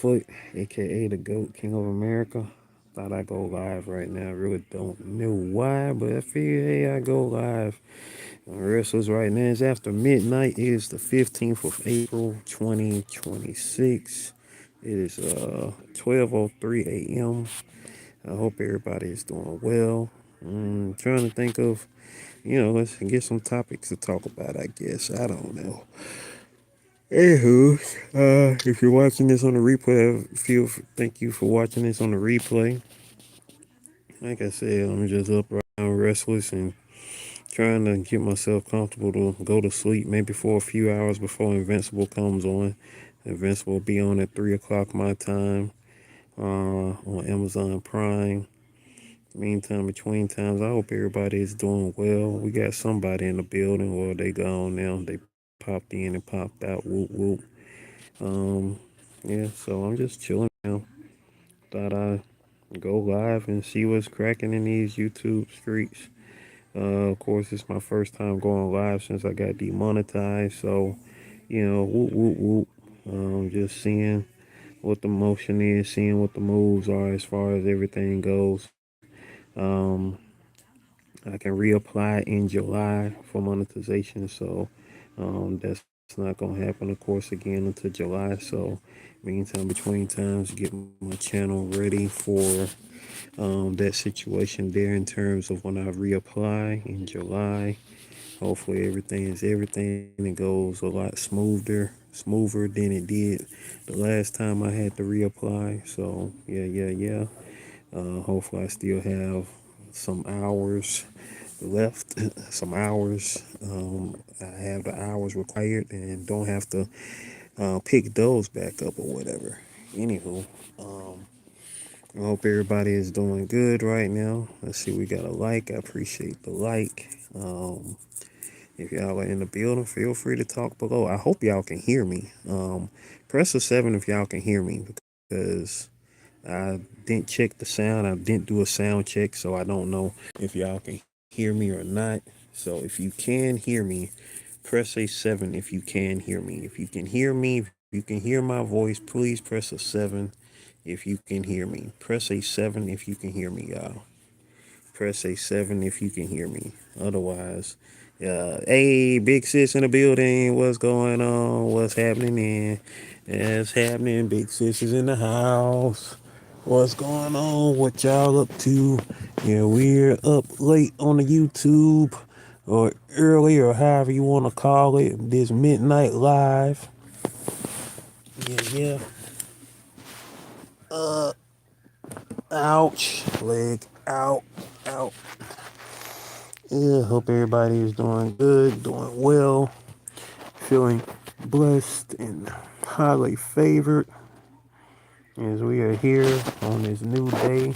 Foot, aka the GOAT, King of America. Thought I'd go live right now. I really don't know why, but I figured, hey, I go live. Wrestlers right now is after midnight. It is the 15th of April, 2026. It is 12:03 a.m. I hope everybody is doing well. Trying to think of, let's get some topics to talk about, I guess. I don't know. Anywho, if you're watching this on the replay, thank you for watching this on the replay. Like I said, I'm just up right now, restless, and trying to get myself comfortable to go to sleep, maybe for a few hours before Invincible comes on. Invincible will be on at 3 o'clock my time on Amazon Prime. Meantime, between times, I hope everybody is doing well. We got somebody in the building, or they gone now. They popped in and popped out. Whoop whoop. Um, yeah, so I'm just chilling now. Thought I'd go live and see what's cracking in these YouTube streets. Of course, it's my first time going live since I got demonetized. So, whoop whoop whoop. Just seeing what the motion is, seeing what the moves are as far as everything goes. Um, I can reapply in July for monetization, so that's not gonna happen, of course, again until July. So, meantime, between times, get my channel ready for that situation there in terms of when I reapply in July. Hopefully, everything that goes a lot smoother than it did the last time I had to reapply. So, yeah. Hopefully, I still have some hours left, some hours. I have the hours required and don't have to pick those back up or whatever. Anywho, I hope everybody is doing good right now. Let's see, we got a like. I appreciate the like. If y'all are in the building, feel free to talk below. I hope y'all can hear me. Press a 7 if y'all can hear me, because I didn't check the sound. I didn't do a sound check, so I don't know if y'all can hear me or not. So if you can hear me, press a 7 if you can hear me. If you can hear me, if you can hear my voice, please press a 7 if you can hear me. Press a 7 if you can hear me, y'all. Press a 7 if you can hear me. Otherwise, hey, big sis in the building. What's going on? What's happening in? It's happening. Big sis is in the house. What's going on? What y'all up to? Yeah, we're up late on the YouTube, or early, or however you want to call it. This midnight live. Yeah. Uh, ouch. Leg out. Out. Yeah, hope everybody is doing good, doing well, feeling blessed and highly favored as we are here on this new day.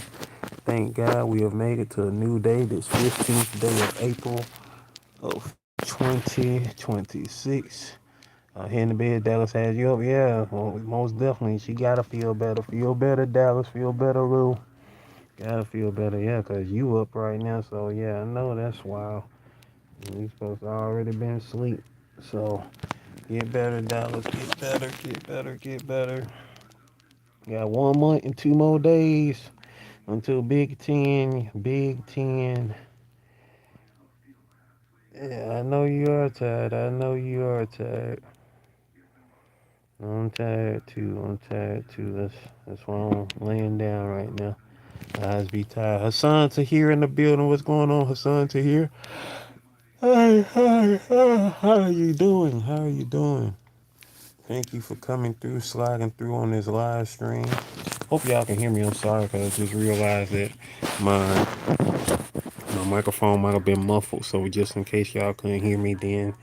Thank God we have made it to a new day, this 15th day of April of 2026. Here in the bed, Dallas has you up. Yeah, well, most definitely. She gotta feel better. Feel better, Dallas. Feel better, Lou. Gotta feel better, yeah, because you up right now. So, yeah, I know that's wild. We supposed to already been asleep. So get better, Dallas. Get better. Get better. Get better. Got 1 month and 2 more days until Big Ten. Big Ten. Yeah, I know you are tired. I know you are tired. I'm tired too. I'm tired too. That's why I'm laying down right now. Eyes be tired. Hassan Tahir in the building. What's going on, Hassan Tahir? Hey, how are you doing? How are you doing? Thank you for coming through, sliding through on this live stream. Hope y'all can hear me. I'm sorry because I just realized that my my microphone might have been muffled. So just in case y'all couldn't hear me, then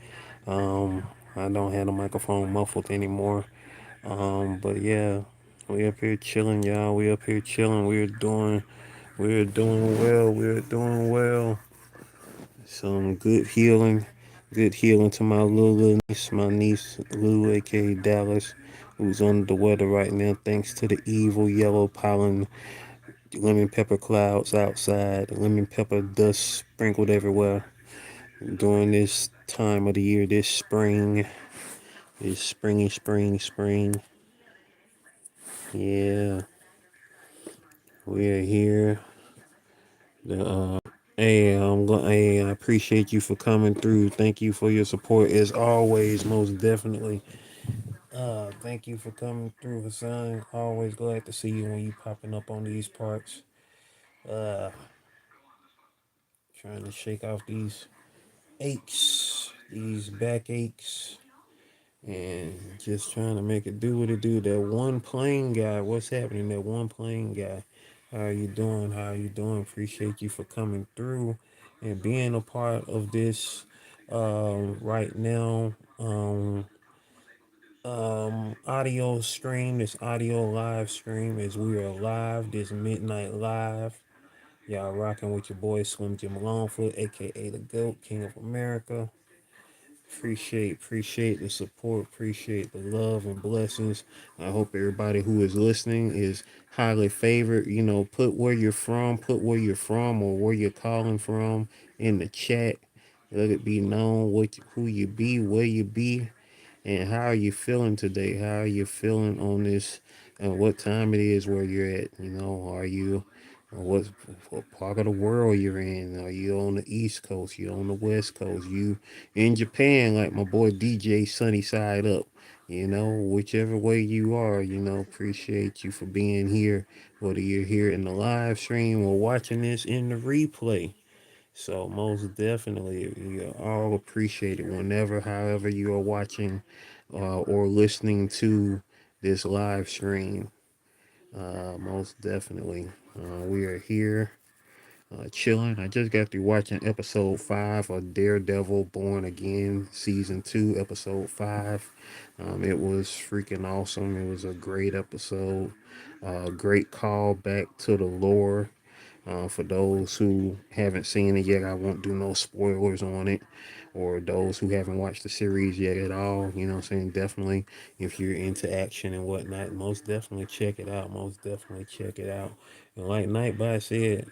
I don't have the microphone muffled anymore. But yeah, we up here chilling, y'all. We up here chilling. We're doing well. We're doing well. Some good healing to my little niece, my niece Lou, aka Dallas, who's under the weather right now, thanks to the evil yellow pollen, lemon pepper clouds outside, lemon pepper dust sprinkled everywhere during this time of the year, this spring. Yeah, we are here. The Hey, hey, I appreciate you for coming through. Thank you for your support as always, most definitely. Thank you for coming through, Hassan. Always glad to see you when you popping up on these parts. Uh, Trying to shake off these aches, these back aches, and just trying to make it do what it do. That one plane guy, what's happening? That one plane guy, how are you doing? How are you doing? Appreciate you for coming through and being a part of this right now. Audio stream, this audio live stream as we are live, this midnight live. Y'all rocking with your boy Slim Jim Longfoot, aka the GOAT, King of America. Appreciate the support, appreciate the love and blessings. I hope everybody who is listening is highly favored. You know, put where you're from or where you're calling from in the chat. Let it be known who you be, where you be, and how are you feeling today? How are you feeling on this? What time it is where you're at? You know, are you what part of the world you're in? Are you on the East Coast? You on the West Coast? You in Japan like my boy DJ Sunny Side Up? You know, whichever way you are, you know, appreciate you for being here, whether you're here in the live stream or watching this in the replay. So most definitely, you all appreciate it whenever, however you are watching or listening to this live stream. Most definitely, we are here chilling. I just got through watching episode 5 of Daredevil Born Again, season 2, episode 5. It was freaking awesome. It was a great episode. Great call back to the lore. For those who haven't seen it yet, I won't do no spoilers on it. Or those who haven't watched the series yet at all, you know what I'm saying? Definitely, if you're into action and whatnot, most definitely check it out. Most definitely check it out. And like Nightbot said,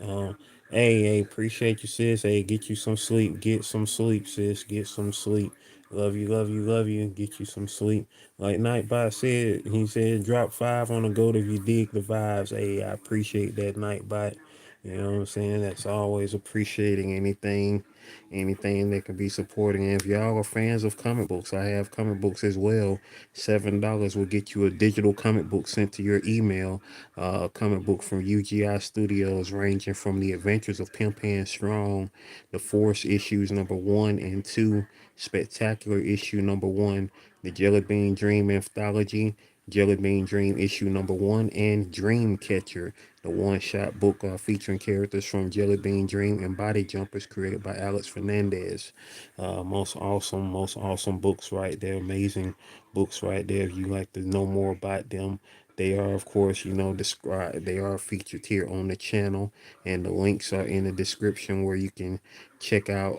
hey, appreciate you, sis. Hey, get you some sleep. Get some sleep, sis. Get some sleep. Love you, love you, love you. Get you some sleep. Like Nightbot said, he said, drop 5 on the goat if you dig the vibes. Hey, I appreciate that, Nightbot. You know what I'm saying? That's always appreciating anything that can be supporting. And if y'all are fans of comic books, I have comic books as well. $7 will get you a digital comic book sent to your email. A comic book from UGI Studios, ranging from the Adventures of Pimp and Strong, the Force issues number 1 and 2, Spectacular issue number 1, the Jelly Bean Dream anthology, Jelly Bean Dream issue number 1, and Dreamcatcher, the one-shot book featuring characters from Jelly Bean Dream and Body Jumpers, created by Alex Fernandez. Most awesome books right there. Amazing books right there. If you like to know more about them, they are, of course, you know, described. They are featured here on the channel, and the links are in the description where you can check out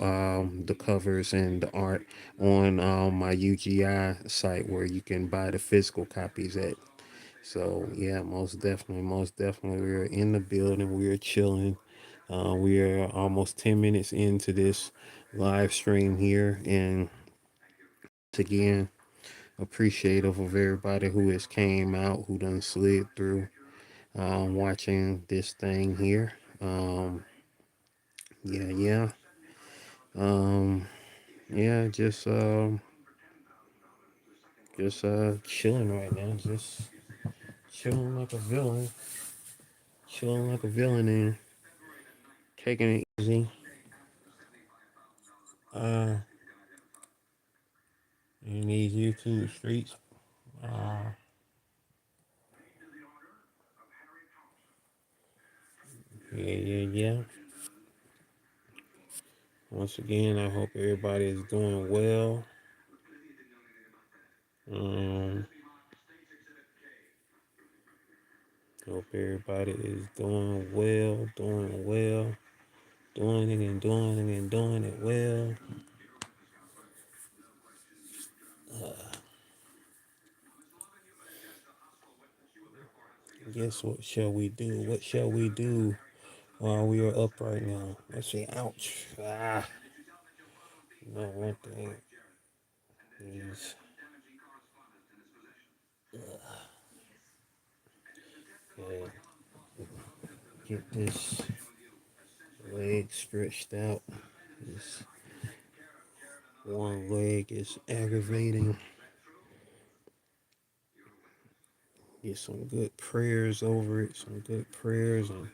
the covers and the art on my UGI site where you can buy the physical copies at. So yeah, most definitely, we're in the building. We're chilling. We are almost 10 minutes into this live stream here, and again, appreciative of everybody who has came out, who done slid through, watching this thing here. Yeah, yeah, um, yeah, just chilling right now, just chilling like a villain, and taking it easy. Uh, in these YouTube streets. Uh, yeah. Once again, I hope everybody is doing well. Um, Hope everybody is doing well, doing it and doing it and doing it well. Guess what shall we do? What shall we do while we are up right now? Let's see. Ouch. No, one thing is and get this leg stretched out. This one leg is aggravating. Get some good prayers over it, some good prayers and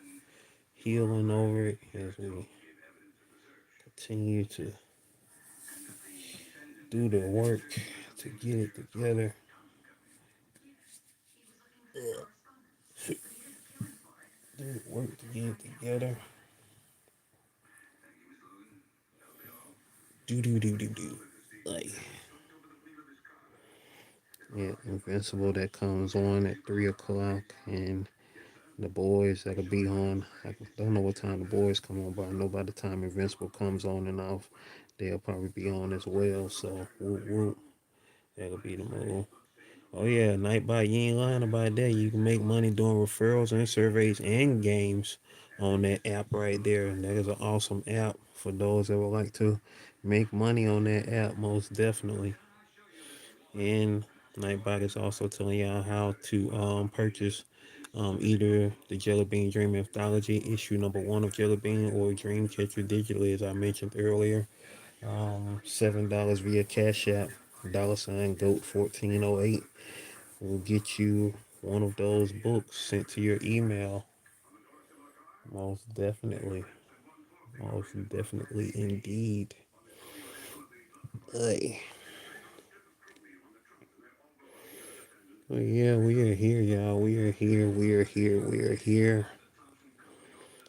healing over it as we continue to do the work to get it together. Do the work to get it together. Do. Like, yeah, Invincible that comes on at 3 o'clock, and the boys that'll be on. I don't know what time the boys come on, but I know by the time Invincible comes on and off, they'll probably be on as well. So whoop whoop, that'll be the move. Oh yeah, Nightbot, you ain't lying about that. You can make money doing referrals and surveys and games on that app right there. That is an awesome app for those that would like to make money on that app, most definitely. And Nightbot is also telling y'all how to purchase either the Jelly Bean Dream Anthology issue number 1 of Jelly Bean or Dreamcatcher digitally, as I mentioned earlier. $7 via Cash App, $GOAT 1408 will get you one of those books sent to your email. Most definitely. Most definitely indeed. Hey. Well, yeah, we are here, y'all. We are here. We are here. We are here.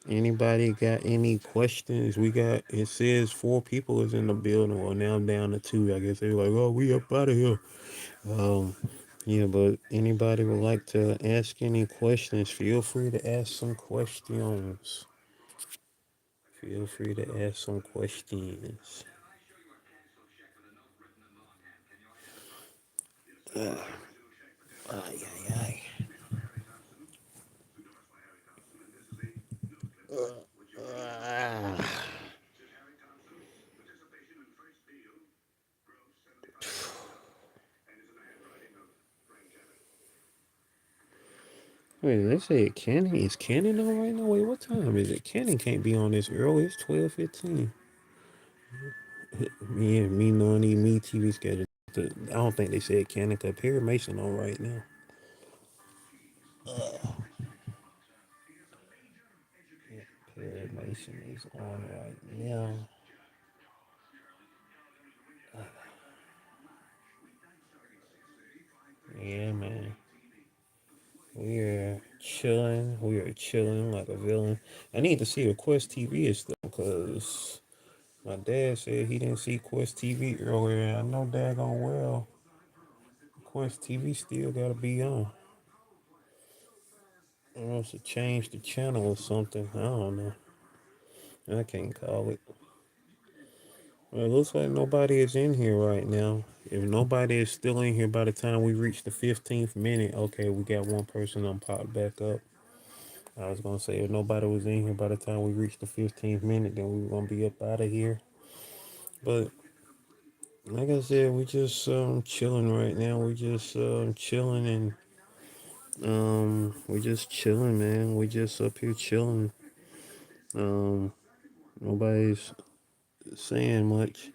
Anybody got any questions? It says 4 people is in the building. Well, now I'm down to 2. I guess they're like, oh, we up out of here. Um, yeah, but anybody would like to ask any questions, feel free to ask some questions. Feel free to ask some questions. Ay, ay, ay. Ah. Wait, they say Cannon is Cannon on right now. Wait, what time is it? Cannon can't be on this early. It's 12:15. Me knowing these me TV schedule. I don't think they said Cannon because Perry Mason on right now. Yeah, Perry Mason is on right now. Yeah, man. We are chilling. We are chilling like a villain. I need to see what Quest TV is though, because my dad said he didn't see Quest TV earlier. I know daggone well Quest TV still gotta be on. Or else to change the channel or something. I don't know. I can't call it. Well, it looks like nobody is in here right now. If nobody is still in here by the time we reach the 15th minute, okay, we got one person on pop back up. I was gonna say if nobody was in here by the time we reached the 15th minute, then we were gonna be up out of here. But like I said, we just chilling right now. We just chilling and we just chilling, man. We just up here chilling. Um, nobody's saying much.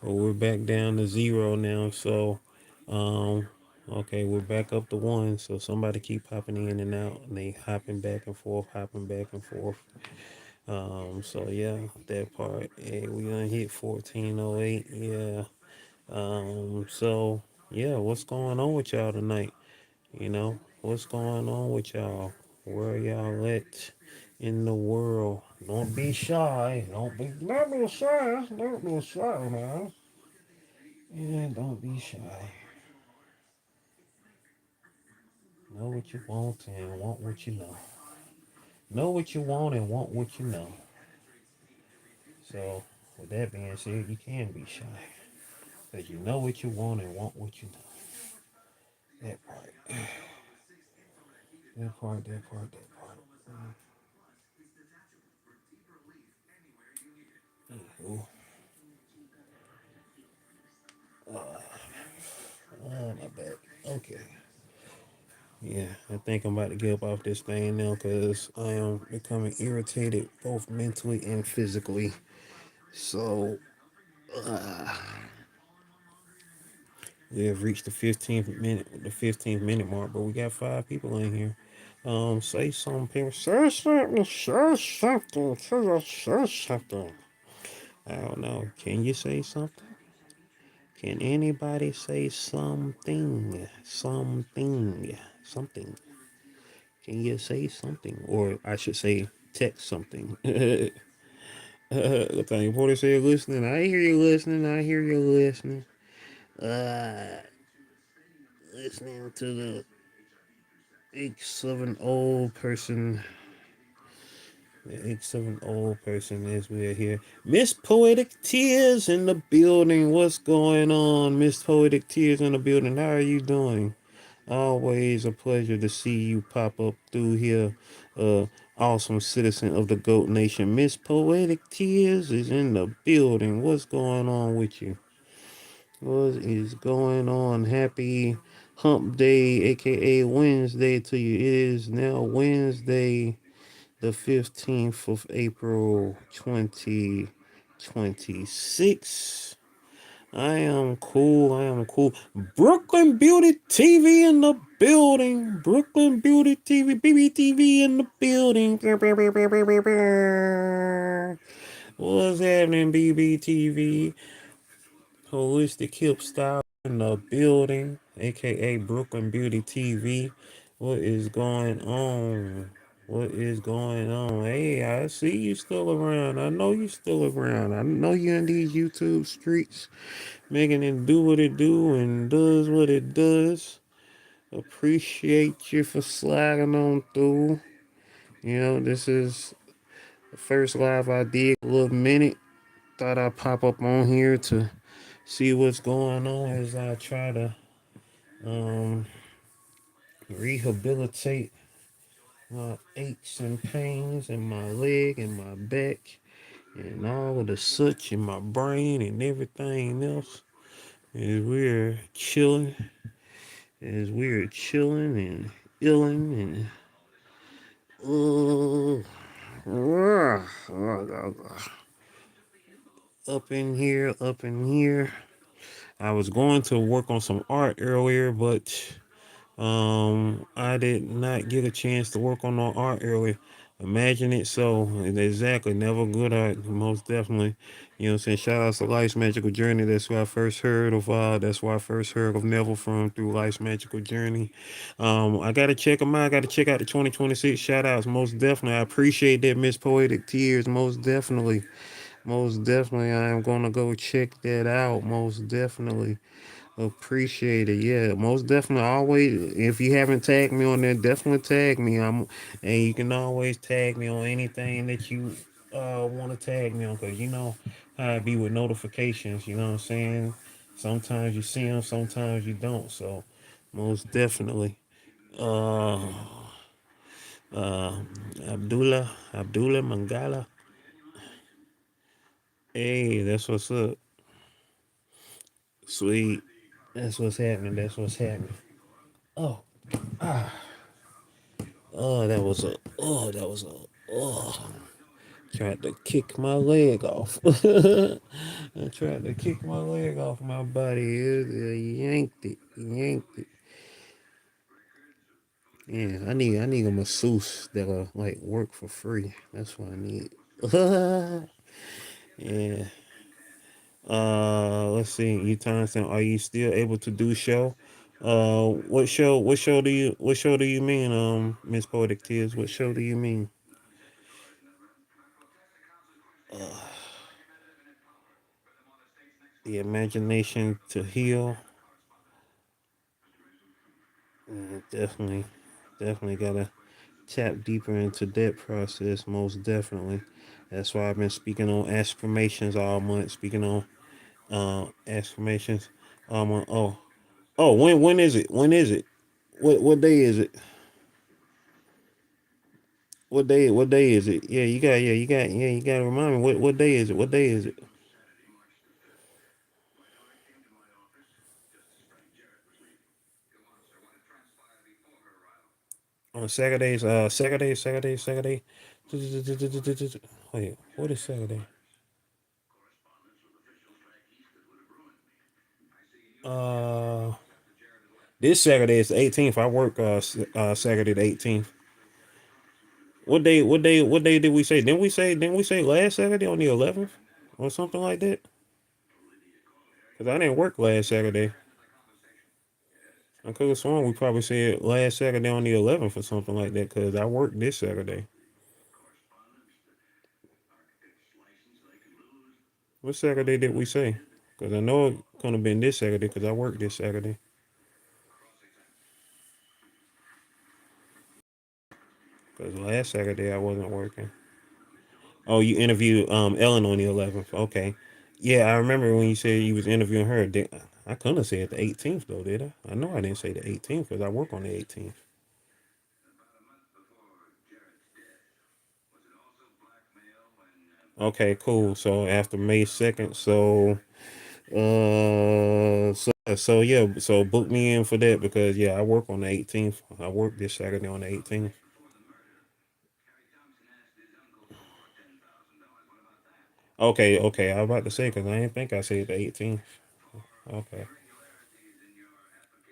But we're back down to 0 now. So, um, okay, we're back up to 1. So somebody keep popping in and out, and they hopping back and forth, hopping back and forth. So yeah, that part. Hey, we gonna hit 1408. Yeah. So yeah, what's going on with y'all tonight? What's going on with y'all? Where y'all at in the world? Don't be shy. Don't be shy. Don't be shy, man. Yeah, don't be shy. Know what you want and want what you know. Know what you want and want what you know. So, with that being said, you can be shy. Because you know what you want and want what you know. That part. That part. Ooh. Oh, my bad. Okay. Yeah, I think I'm about to get up off this thing now because I am becoming irritated both mentally and physically. So we have reached the 15th minute mark, but we got 5 people in here. Say something, people. Say something. Say something. Say something. I don't know. Can you say something? Can anybody say something? Something. Something. Can you say something? Or I should say, text something. Latanya Porter said, listening. I hear you listening. I hear you listening. Uh, Listening to the aches of an old person. The aches of an old person as we're here. Miss Poetic Tears in the building. What's going on? Miss Poetic Tears in the building. How are you doing? Always a pleasure to see you pop up through here. Awesome citizen of the GOAT Nation. Miss Poetic Tears is in the building. What's going on with you? What is going on? Happy Hump Day, aka Wednesday to you. It is now Wednesday, the 15th of April, 2026. I am cool. I am cool. Brooklyn Beauty TV in the building. Brooklyn Beauty TV, BBTV in the building. What's happening, BBTV? Holistic Hip Style in the building, aka Brooklyn Beauty TV. What is going on? What is going on? Hey, I see you still around. I know you still around. I know you in these YouTube streets making it do what it do and does what it does. Appreciate you for sliding on through. You know, this is the first live I did a little minute. Thought I'd pop up on here to see what's going on as I try to um, rehabilitate my aches and pains in my leg and my back and all of the such in my brain and everything else. As we're chilling, and illing and up in here. I was going to work on some art earlier, but I did not get a chance to work on no art earlier. Imagine it so. Exactly. Never good art. Most definitely. You know what I'm saying? Shout out to Life's Magical Journey. That's where I first heard of Neville from through Life's Magical Journey. I gotta check them out. I gotta check out the 2026 shout outs. Most definitely. I appreciate that, Miss Poetic Tears. Most definitely. Most definitely. I am gonna go check that out. Most definitely. Appreciate it. Yeah, most definitely. Always, if you haven't tagged me on there, definitely tag me. And you can always tag me on anything that you want to tag me on, because you know how I be with notifications. You know what I'm saying? Sometimes you see them, sometimes you don't. So, most definitely. Uh, uh, Abdullah Mangala. Hey, that's what's up. Sweet. That's what's happening. That's what's happening. Oh, that was a, oh, tried to kick my leg off. I tried to kick my leg off my body. Yanked it. Yeah, I need a masseuse that'll like work for free. That's what I need. Yeah. Let's see. You time saying, are you still able to do show? What show do you mean, Miss Poetic Tears? What show do you mean? The imagination to heal. Definitely, definitely gotta tap deeper into that process. Most definitely. That's why I've been speaking on affirmations all month. Speaking on affirmations all month. Oh, when is it? When is it? What day is it? What day is it? You got to remind me. What day is it? What day is it? On Saturdays, Saturday. Wait, what is Saturday? Uh, this Saturday is the 18th. I work Saturday the 18th. What day? What day? What day did we say? Didn't we say last Saturday on the 11th or something like that? Cause I didn't work last Saturday. I could have sworn we probably said last Saturday on the 11th or something like that. Cause I worked this Saturday. What Saturday did we say? Cause I know it couldn't have been this Saturday. Cause I worked this Saturday. Cause last Saturday I wasn't working. Oh, you interviewed Ellen on the 11th. Okay. Yeah, I remember when you said you was interviewing her. I couldn't have said the 18th though, did I? I know I didn't say the 18th because I work on the 18th. Okay, cool. So after May 2nd, so yeah, so book me in for that because yeah, I work on the 18th. I work this Saturday on the 18th. Okay, okay. I was about to say because I didn't think I said the 18th. Okay.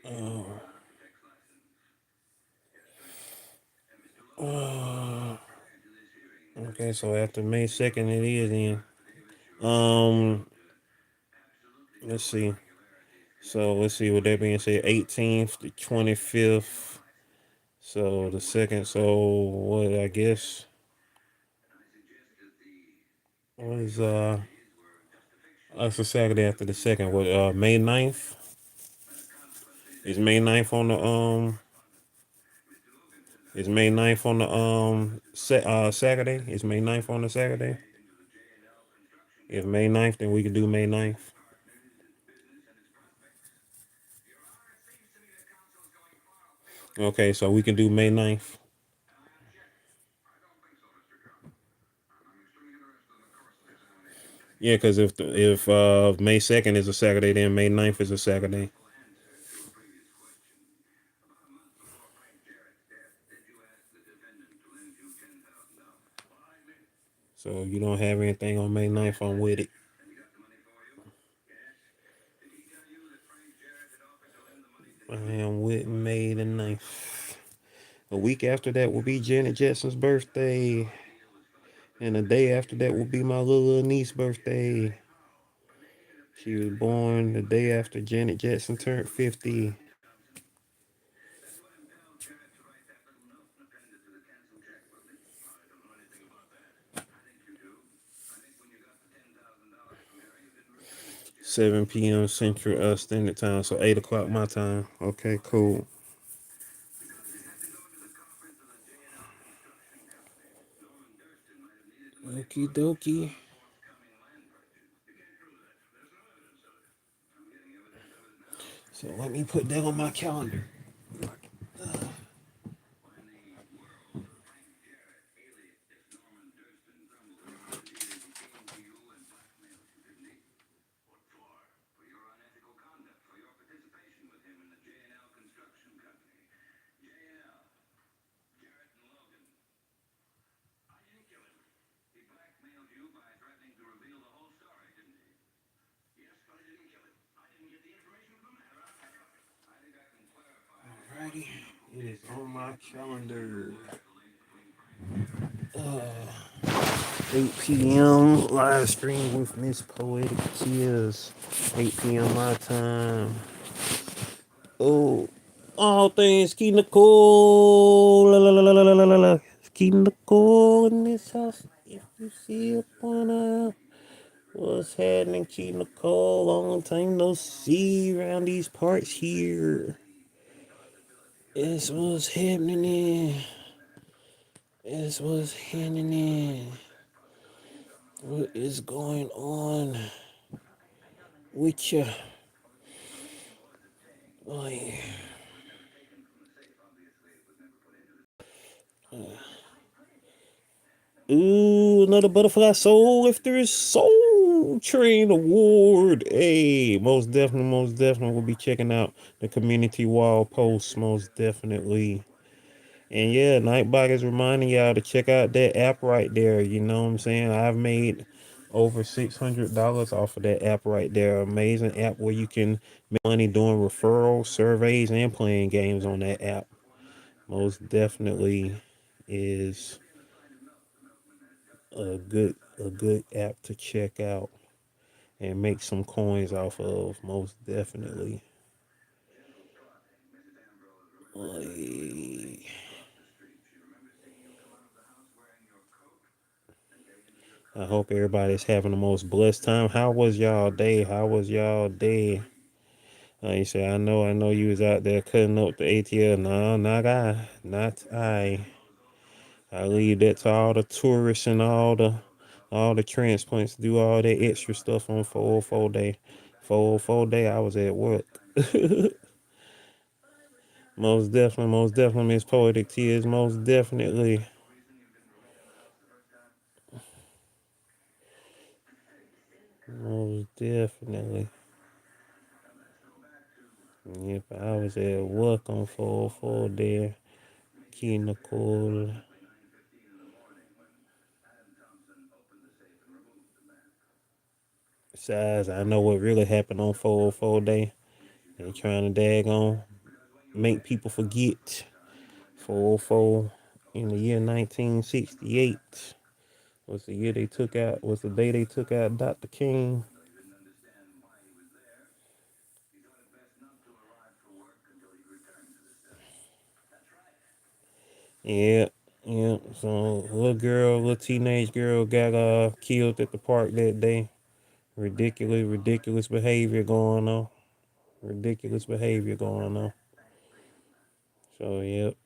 Uh, uh, okay, so after May 2nd it is then. Um, let's see. So let's see. With that being said, 18th, the 25th. So the second. So what? I guess was that's a Saturday after the second. What? May 9th. Is May 9th on the Is May 9th on the Saturday? Is May 9th on the Saturday? If May 9th, then we can do May 9th. Okay, so we can do May 9th. Yeah, because if May 2nd is a Saturday, then May 9th is a Saturday. So you don't have anything on May 9th, I'm with it. I am with May the 9th. A week after that will be Janet Jackson's birthday. And the day after that will be my little niece's birthday. She was born the day after Janet Jackson turned 50. 7 p.m. Central Standard Time, so 8 o'clock my time. Okay, cool. Okie dokie. So let me put that on my calendar. Alrighty, it is on my calendar. 8 p.m. live stream with Miss Poetic Kiss. 8 p.m. my time. Oh, all things Key Nicole. La, la, la, la, la, la, la, la. Key Nicole in this house. If you see up on what's happening, Key Nicole? Long time no see around these parts here. It's what's happening. It's what's happening. What is going on with you? Like, ooh, another Butterfly Soul Lifter Soul Train Award. Hey, most definitely, we'll be checking out the community wall posts. Most definitely. And yeah, Nightbot is reminding y'all to check out that app right there. You know what I'm saying? I've made over $600 off of that app right there. Amazing app where you can make money doing referrals, surveys, and playing games on that app. Most definitely is a good app to check out and make some coins off of. Most definitely. Like, I hope everybody's having the most blessed time. How was y'all day? How was y'all day? You say, I know you was out there cutting up the ATL. No, not I. Not I. I leave that to all the tourists and all the transplants to do all that extra stuff on 404 day. 404 day, I was at work. Most definitely, Miss Poetic Tears. Most definitely. Most definitely. Yep, I was at work on 404 there. Key Nicole. Besides, I know what really happened on 404 day. They trying to daggone make people forget 404 in the year 1968 was the year they took out, was the day they took out Dr. King. Yeah, yeah. So little teenage girl got killed at the park that day. Ridiculous behavior going on. Ridiculous behavior going on. So yep.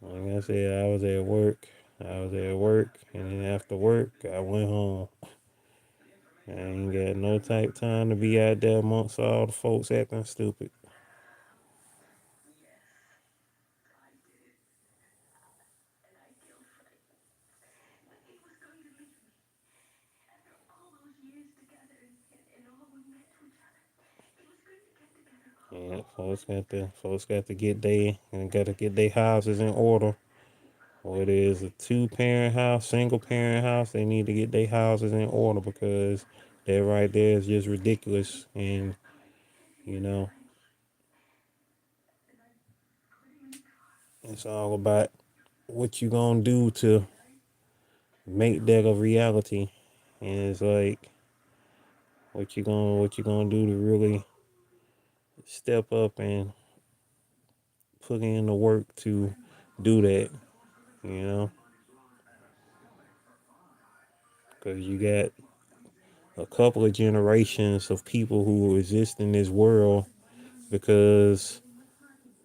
Like I said, I was at work. And then after work, I went home. I ain't got no type time to be out there amongst all the folks acting stupid. Yeah, folks got to get their houses in order. Whether it's a two-parent house, single-parent house, they need to get their houses in order because that right there is just ridiculous. And you know, it's all about what you gonna do to make that a reality. And it's like what you gonna do to really step up and put in the work to do that. You know, because you got a couple of generations of people who exist in this world because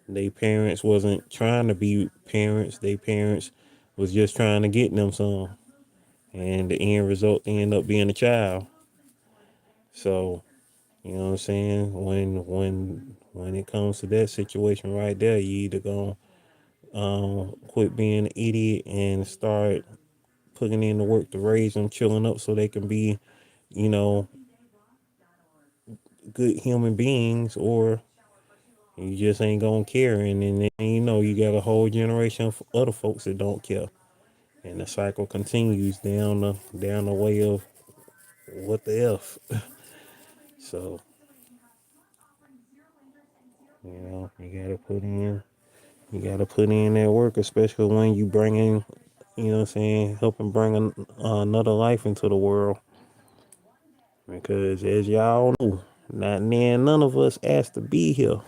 they parents wasn't trying to be parents. They parents was just trying to get them some, and the end result end up being a child. So you know what I'm saying? When it comes to that situation right there, you either gonna quit being an idiot and start putting in the work to raise them, chilling up so they can be, you know, good human beings, or you just ain't gonna care, and then you know you got a whole generation of other folks that don't care, and the cycle continues down the way of what the f. So you gotta put in that work, especially when you bring in, you know what I'm saying, helping bring another life into the world, because as y'all know, not none of us asked to be here.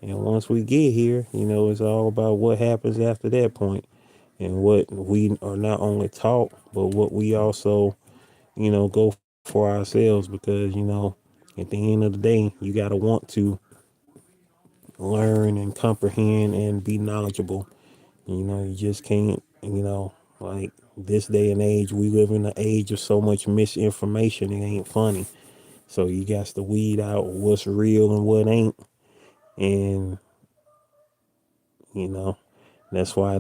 And once we get here, it's all about what happens after that point and what we are not only taught, but what we also, go for ourselves because, at the end of the day, you got to want to learn and comprehend and be knowledgeable. You just can't, like this day and age, we live in an age of so much misinformation. It ain't funny. So you got to weed out what's real and what ain't. And, you know, that's why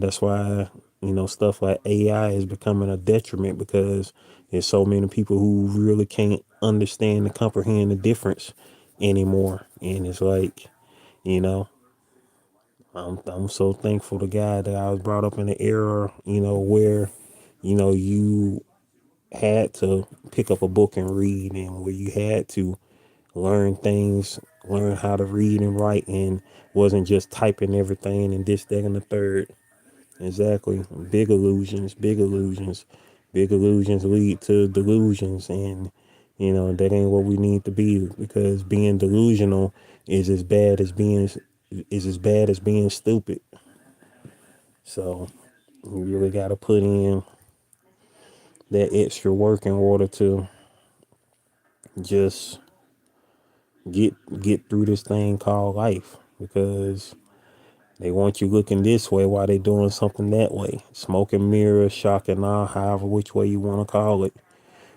stuff like AI is becoming a detriment because there's so many people who really can't understand and comprehend the difference anymore. And it's like, you know, I'm so thankful to God that I was brought up in an era, where, you had to pick up a book and read, and where you had to learn things, learn how to read and write, and wasn't just typing everything and this, that, and the third. Exactly. Big illusions, big illusions, big illusions lead to delusions, and that ain't what we need to be, because being delusional is as bad as being stupid. So you really got to put in that extra work in order to just get through this thing called life, because they want you looking this way while they doing something that way. Smoke and mirrors, shock and awe, however which way you want to call it.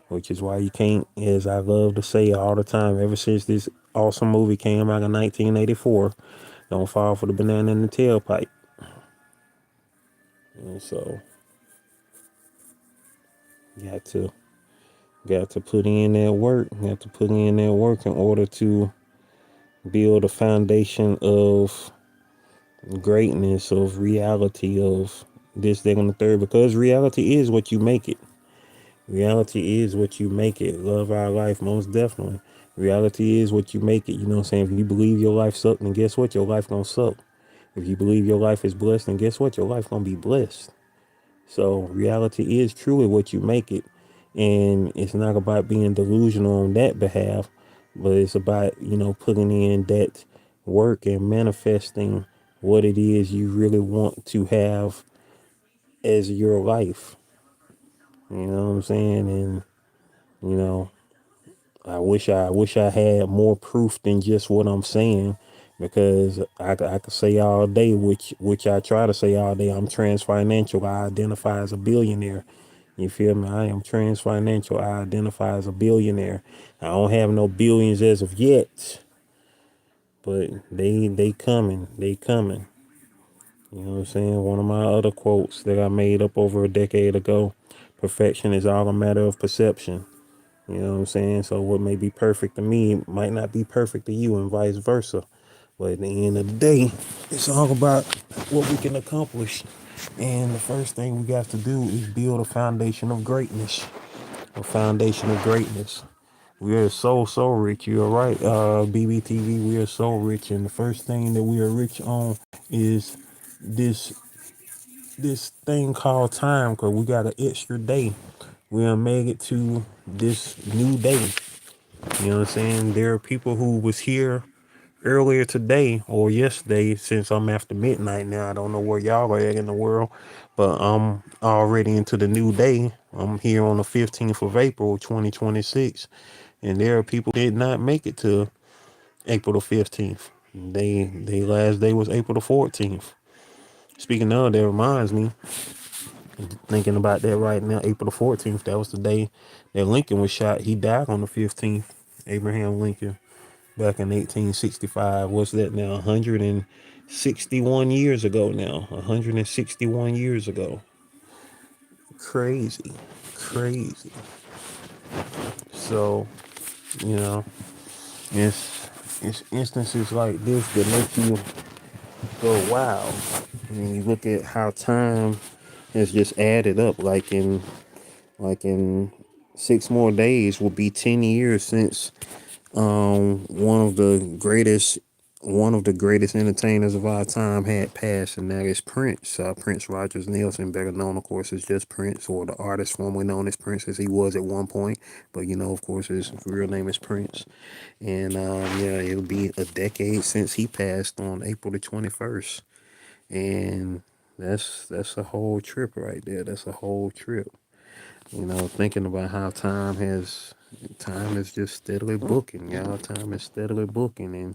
Which is why you can't, as I love to say all the time, ever since this awesome movie came out in 1984, don't fall for the banana in the tailpipe. And so you got to put in that work. You have to put in that work in order to build a foundation of greatness, of reality, of this, that, and the third, because reality is what you make it. Reality is what you make it. Love our life, most definitely. Reality is what you make it. You know what I'm saying? If you believe your life sucked, then guess what? Your life gonna suck. If you believe your life is blessed, then guess what? Your life gonna be blessed. So reality is truly what you make it. And it's not about being delusional on that behalf, but it's about, putting in that work and manifesting what it is you really want to have as your life. You know what I'm saying? And, you know, I wish I had more proof than just what I'm saying, because I could say all day, which I try to say all day. I'm trans financial. I identify as a billionaire. You feel me? I am trans financial. I identify as a billionaire. I don't have no billions as of yet, but they coming. They coming. You know what I'm saying? One of my other quotes that I made up over a decade ago: perfection is all a matter of perception. You know what I'm saying? So what may be perfect to me might not be perfect to you, and vice versa. But at the end of the day, it's all about what we can accomplish. And the first thing we got to do is build a foundation of greatness. A foundation of greatness. We are so rich. You're right, BBTV. We are so rich, and the first thing that we are rich on is this this thing called time, because we got an extra day. We done made it to this new day. You know what I'm saying? There are people who was here earlier today or yesterday, since I'm after midnight now. I don't know where y'all are at in the world, but I'm already into the new day. I'm here on the 15th of April, 2026. And there are people who did not make it to April the 15th. They last day was April the 14th. Speaking of, that reminds me, thinking about that right now, April the 14th, that was the day that Lincoln was shot. He died on the 15th, Abraham Lincoln, back in 1865. What's that now? 161 years ago now. 161 years ago. Crazy. Crazy. So, you know, it's instances like this that make you go, wow. And you look at how time has just added up, like in 6 more days will be 10 years since one of the greatest entertainers of our time had passed, and that is Prince. Prince Rogers Nelson, better known, of course, as just Prince, or the artist formerly known as Prince, as he was at one point. But of course, his real name is Prince. And yeah, it'll be a decade since he passed on April the 21st, and that's a whole trip right there. That's a whole trip. Thinking about how time is just steadily booking, y'all. Time is steadily booking, and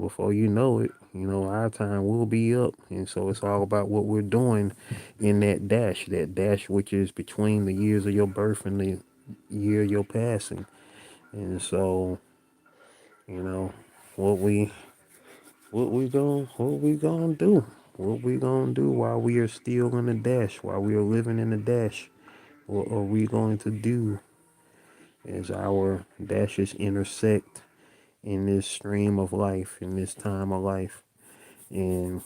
before you know it, our time will be up. And so it's all about what we're doing in that dash which is between the years of your birth and the year of your passing. And so, you know, what we what we gonna do? What we gonna do while we are still in the dash, while we are living in the dash? What are we going to do as our dashes intersect in this stream of life, in this time of life? And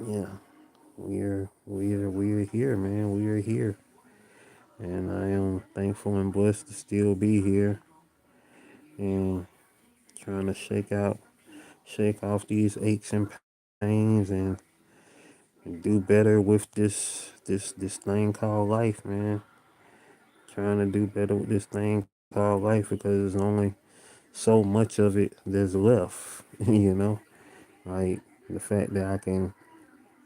Yeah, we are here, man. We are here, and I am thankful and blessed to still be here and trying to shake off these aches and pains, and do better with this thing called life, man. Trying to do better with this thing called life because there's only so much of it that's left, Like the fact that I can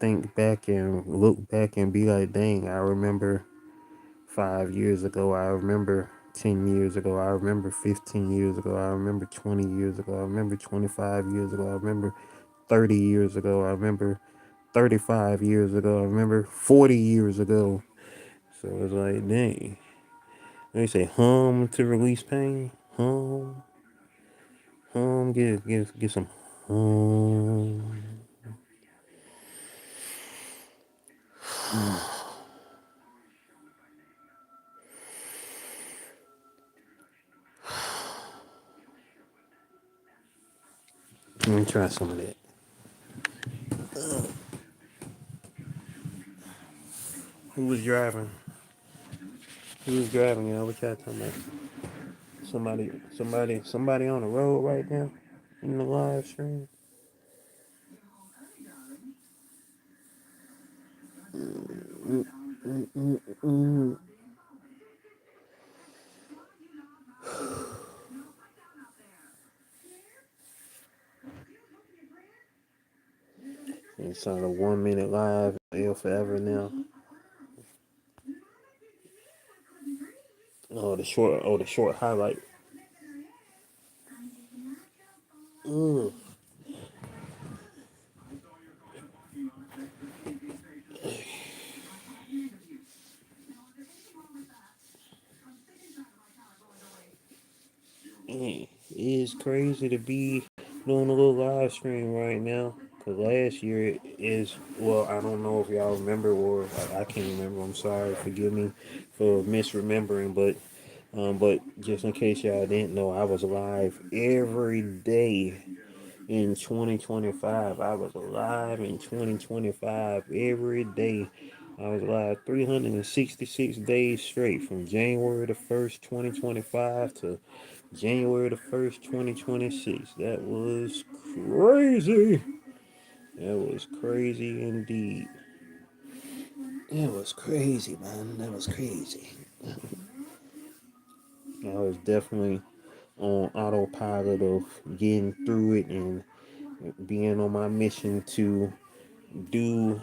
think back and look back and be like, dang, I remember 5 years ago, I remember 10 years ago, I remember 15 years ago, I remember 20 years ago, I remember 25 years ago, I remember 30 years ago, I remember 35 years ago, I remember 40 years ago. So it's like, dang. They say hum to release pain. Get some hum. Let me try some of that. Who was driving? Who was driving, y'all? What y'all talking about? Somebody on the road right now in the live stream. Mm-mm-mm. It's on a 1 minute live. Ill forever now. The short highlight. Mm. Man, it is crazy to be doing a little live stream right now. Cause last year is, well, I don't know if y'all remember or I can't remember. I'm sorry, forgive me for misremembering, but just in case y'all didn't know, I was live every day in 2025. I was live in 2025 every day. I was live 366 days straight from January the 1st, 2025 to January the 1st, 2026. That was crazy. That was crazy indeed. That was crazy, man. That was crazy. I was definitely on autopilot of getting through it and being on my mission to do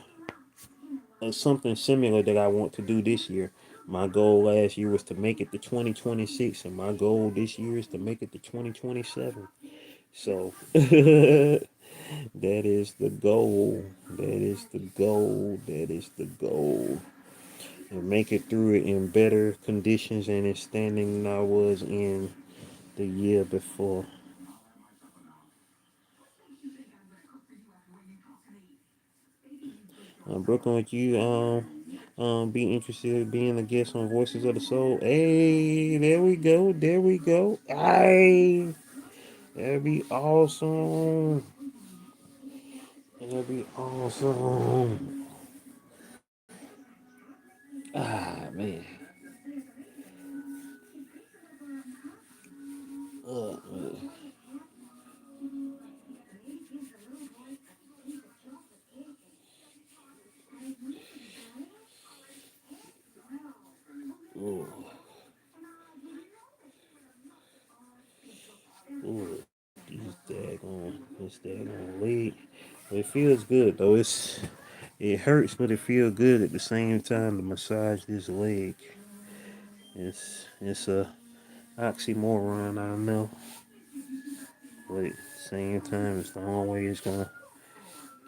something similar that I want to do this year. My goal last year was to make it to 2026, and my goal this year is to make it to 2027. So that is the goal. That is the goal. That is the goal. And make it through it in better conditions and in standing than I was in the year before. Brooklyn, would you be interested in being a guest on Voices of the Soul? Hey, there we go. There we go. Hey, that'd be awesome. That'd be awesome. Ah, man. Man. Ooh, ooh. This daggone leg. But it feels good though. It hurts, but it feels good at the same time to massage this leg. It's a oxymoron, I know, but at the same time, it's the only way it's gonna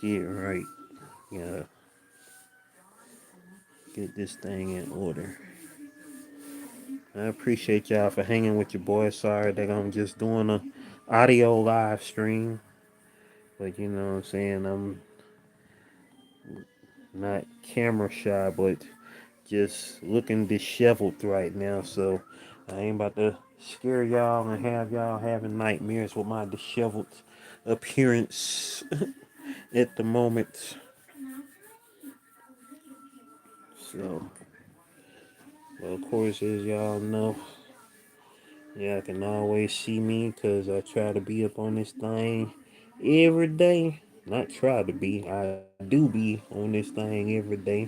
get right. You gotta get this thing in order. I appreciate y'all for hanging with your boy. Sorry that I'm just doing a audio live stream, but you know what I'm saying. I'm not camera shy, but just looking disheveled right now. So I ain't about to scare y'all and have y'all having nightmares with my disheveled appearance at the moment. So, well, of course, as y'all know, y'all can always see me because I try to be up on this thing every day. Not try to be, I do be on this thing every day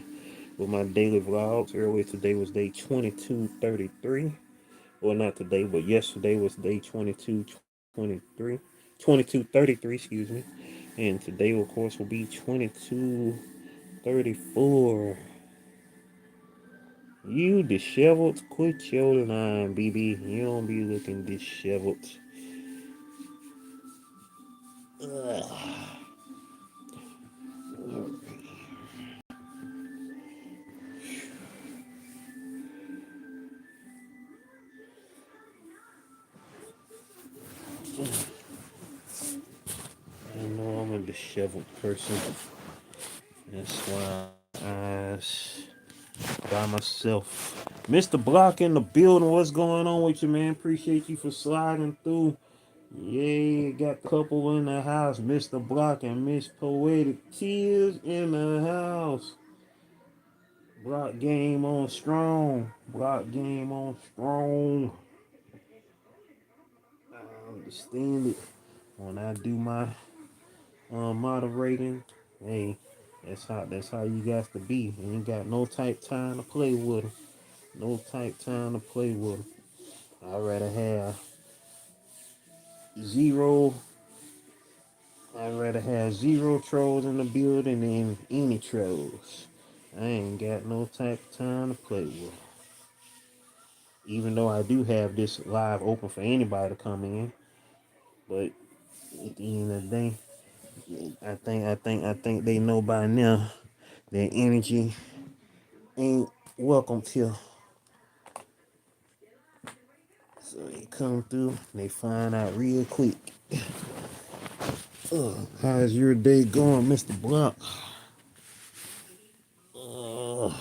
with my daily vlogs. Earlier today was day 2233. Well, not today, but yesterday was day 2223. 2233, excuse me. And today, of course, will be 2234. You disheveled, quit your line, BB. You don't be looking disheveled. Ugh. I know I'm a disheveled person. That's why I by myself. Mr. Block in the building. What's going on with you, man? Appreciate you for sliding through. Yeah, got a couple in the house. Mr. Block and Miss Poetic Tears in the house. Block game on strong. Block game on strong. I understand it. When I do my moderating, hey, that's how you got to be. You ain't got no type time to play with them. No type time to play with them. I'd rather have zero. I'd rather have zero trolls in the building than any trolls. I ain't got no type of time to play with. Even though I do have this live open for anybody to come in, but at the end of the day, I think they know by now that energy ain't welcome here. So they come through, they find out real quick. How's your day going, Mr. Blunt? Uh,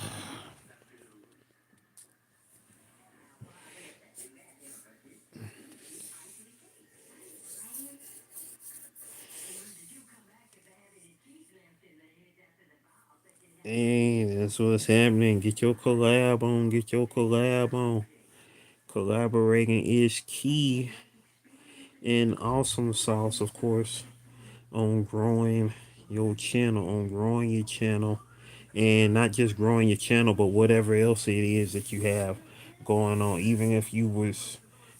Hey, that's what's happening. Get your collab on. Get your collab on. Collaborating is key and awesome sauce, of course, on growing your channel, on growing your channel, and not just growing your channel, but whatever else it is that you have going on. Even if you was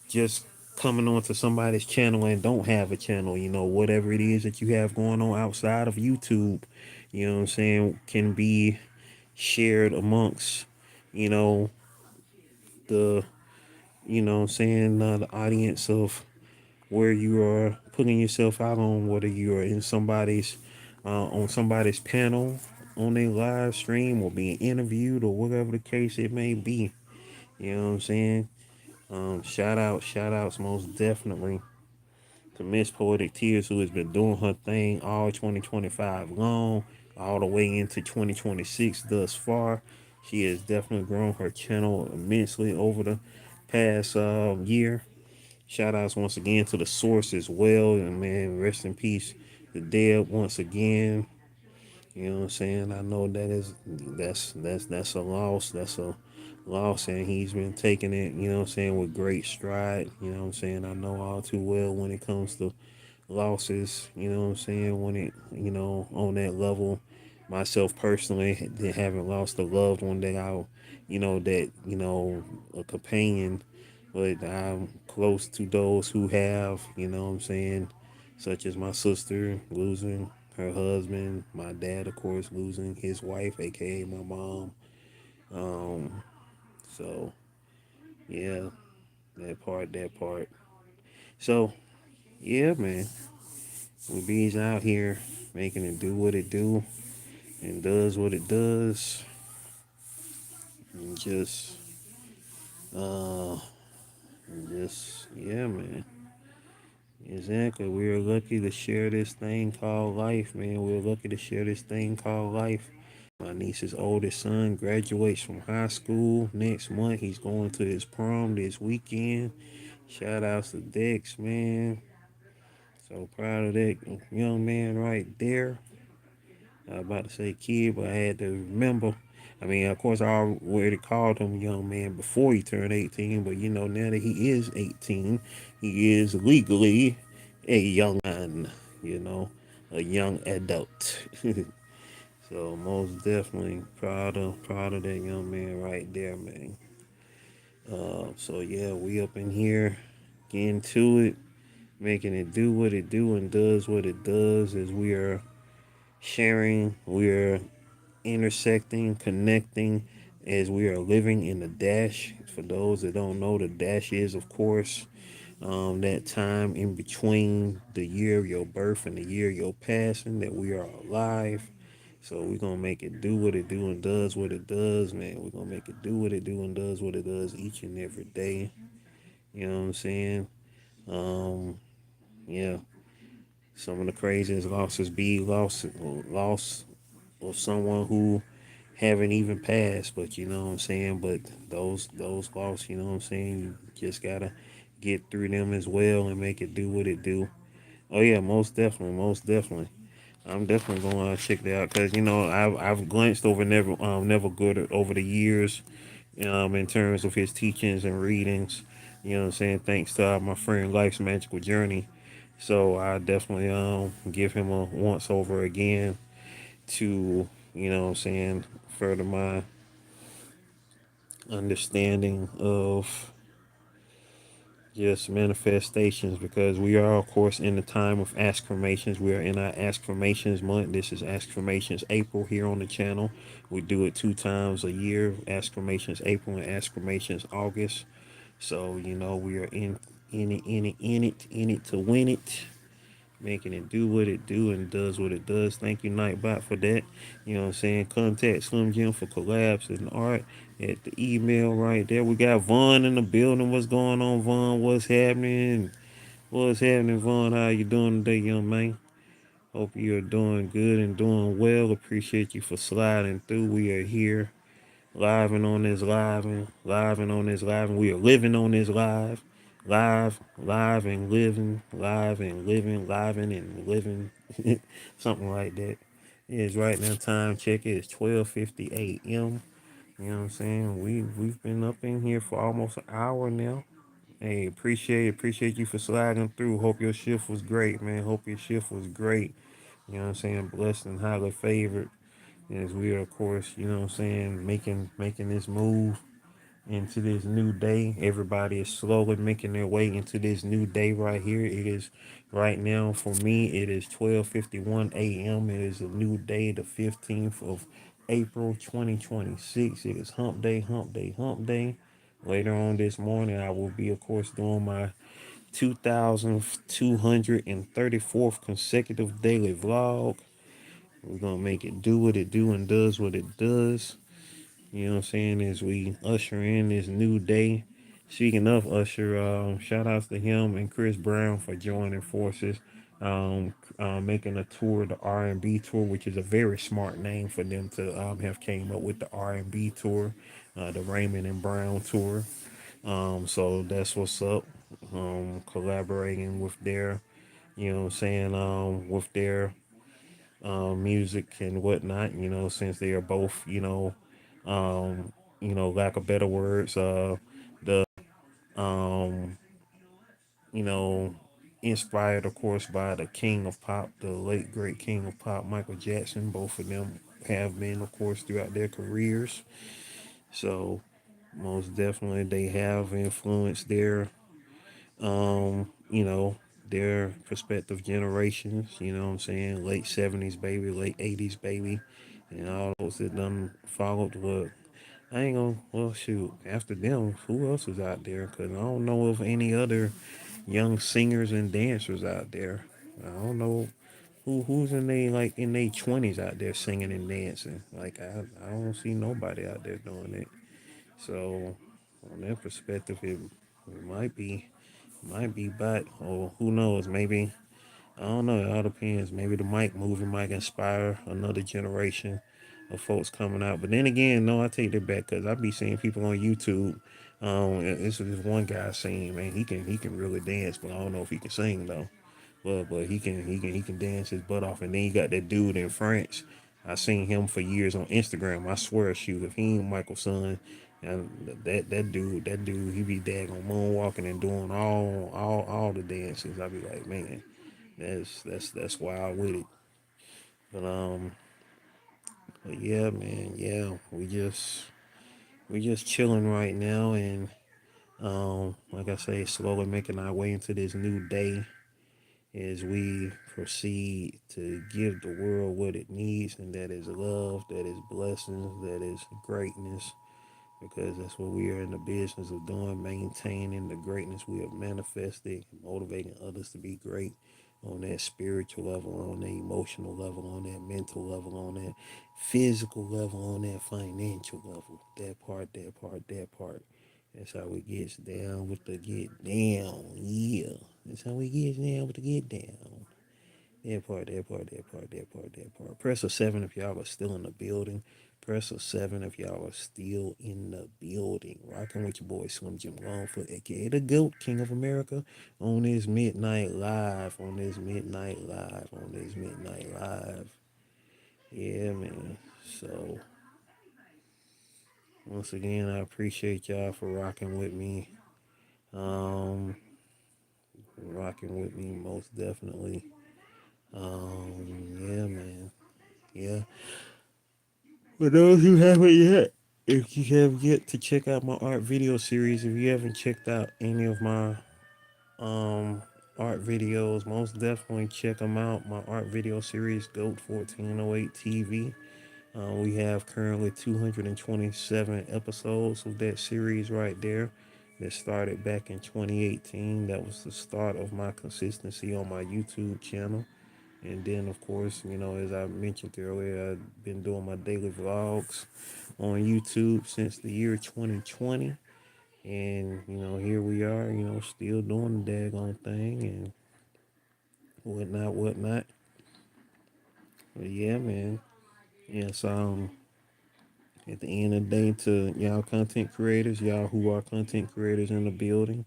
just coming onto somebody's channel and don't have a channel, whatever it is that you have going on outside of YouTube, you know what I'm saying, can be shared amongst, you know, the, the audience of where you are putting yourself out on, whether you are in on somebody's panel, on a live stream, or being interviewed, or whatever the case it may be. You know what I'm saying? Shout outs most definitely to Miss Poetic Tears, who has been doing her thing all 2025 long, all the way into 2026 thus far. She has definitely grown her channel immensely over the past year. Shout outs once again to the source as well. And man, rest in peace, the dead once again. You know what I'm saying? I know that's a loss. That's a loss, and he's been taking it, with great stride. You know what I'm saying? I know all too well when it comes to losses, when it, on that level. Myself personally, haven't lost a loved one that a companion, but I'm close to those who have, such as my sister losing her husband, my dad, of course, losing his wife, aka my mom. Um, so yeah, that part. So yeah, man, we bees out here making it do what it do and does what it does, and uh, yeah, man. Exactly. We are lucky to share this thing called life, man. We're lucky to share this thing called life. My niece's oldest son graduates from high school next month. He's going to his prom this weekend. Shout outs to Dex, man. So proud of that young man right there. I was about to say kid, but I had to remember I mean, of course, I already called him young man before he turned 18, but you know, now that he is 18, he is legally a young man, you know, a young adult. So most definitely proud of that young man right there, man. So yeah, we up in here getting to it, making it do what it do and does what it does as we are sharing, we are intersecting, connecting as we are living in the dash. For those that don't know, the dash is, of course, that time in between the year of your birth and the year of your passing that we are alive. So we're gonna make it do what it do and does what it does, man. We're gonna make it do what it do and does what it does each and every day. You know what I'm saying? Um, yeah. Some of the craziest losses be loss of someone who haven't even passed, but you know what I'm saying. But those loss, you know what I'm saying. You just gotta get through them as well and make it do what it do. Oh yeah, most definitely, most definitely. I'm definitely going to check that out because you know I've glanced over Never Good over the years, in terms of his teachings and readings. You know what I'm saying? Thanks to my friend Life's Magical Journey. So I definitely give him a once over again to, you know what I'm saying, further my understanding of just manifestations because we are of course in the time of affirmations. We are in our affirmations month. This is affirmations April here on the channel. We do it 2 times a year, affirmations April and affirmations August. So you know we are in it to win it, making it do what it do and does what it does. Thank you, Nightbot, for that. You know what I'm saying? Contact Slim Jim for collabs and art at the email right there. We got Vaughn in the building. What's going on, Vaughn? What's happening? What's happening, Vaughn? How you doing today, young man? Hope you're doing good and doing well. Appreciate you for sliding through. We are here live and on this live and on this live, and we are living on this live and living, live and living, something like that. It is right now. Time check it is 12:50 a.m. You know what I'm saying? We've been up in here for almost an hour now. Hey, appreciate you for sliding through. Hope your shift was great, man. Hope your shift was great. You know what I'm saying? Blessed and highly favored as we are, of course, you know what I'm saying, making this move into this new day. Everybody is slowly making their way into this new day right here. It is right now for me, it is 12:51 a.m. It is a new day, the 15th of April 2026. It is hump day, hump day, hump day. Later on this morning, I will be, of course, doing my 2,234th consecutive daily vlog. We're gonna make it do what it do and does what it does. You know what I'm saying? As we usher in this new day. Speaking of Usher, shout outs to him and Chris Brown for joining forces, making a tour, the R&B tour, which is a very smart name for them to have came up with the R&B tour, the Raymond and Brown tour. So that's what's up. Collaborating with their, you know what I'm saying, with their music and whatnot, you know, since they are both, lack of better words, the, um, you know, inspired, of course, by the king of pop, the late great king of pop, Michael Jackson. Both of them have been, of course, throughout their careers. So, most definitely, they have influenced you know, their prospective generations, you know what I'm saying? Late 70s baby, late 80s baby, and all those that done followed what I ain't gonna, well, shoot, after them, who else is out there? Because I don't know of any other young singers and dancers out there. I don't know who's in their 20s out there singing and dancing. Like, I don't see nobody out there doing it. So, on that perspective, it might be back, or who knows? Maybe I don't know. It all depends. Maybe the Mike movie might inspire another generation of folks coming out. But then again, no, I take that back because I be seeing people on YouTube. This is one guy singing, man. He can really dance, but I don't know if he can sing though. But he can dance his butt off. And then you got that dude in France. I seen him for years on Instagram. I swear, shoot, if he ain't Michael's son, and that dude, he be daggone moonwalking and doing all the dances. I be like, man, that's wild with it. But but yeah, man, yeah, we just chilling right now, and like I say, slowly making our way into this new day as we proceed to give the world what it needs, and that is love, that is blessings, that is greatness, because that's what we are in the business of doing, maintaining the greatness we have manifested, motivating others to be great on that spiritual level, on that emotional level, on that mental level, on that physical level, on that financial level. That part, that part, that part. That's how we gets down with the get down. Yeah. That's how we get down with the get down. That part, that part, that part, that part, that part. Press a 7 if y'all are still in the building. Press a 7 if y'all are still in the building. Rocking with your boy Slim Jim Longfoot, aka the GOAT, King of America, on this midnight live. On this midnight live. On this midnight live. Yeah, man. So, once again, I appreciate y'all for rocking with me. Um, Rocking with me most definitely. Yeah, man. Yeah. For those who haven't yet, if you have yet to check out my art video series, if you haven't checked out any of my um art videos, most definitely check them out. My art video series, GOAT 1408 TV. We have currently 227 episodes of that series right there. That started back in 2018. That was the start of my consistency on my YouTube channel. And then, of course, as I mentioned earlier, I've been doing my daily vlogs on YouTube since the year 2020. And, here we are, still doing the daggone thing and whatnot, whatnot. But yeah, man. Yes, at the end of the day, to y'all content creators, y'all who are content creators in the building,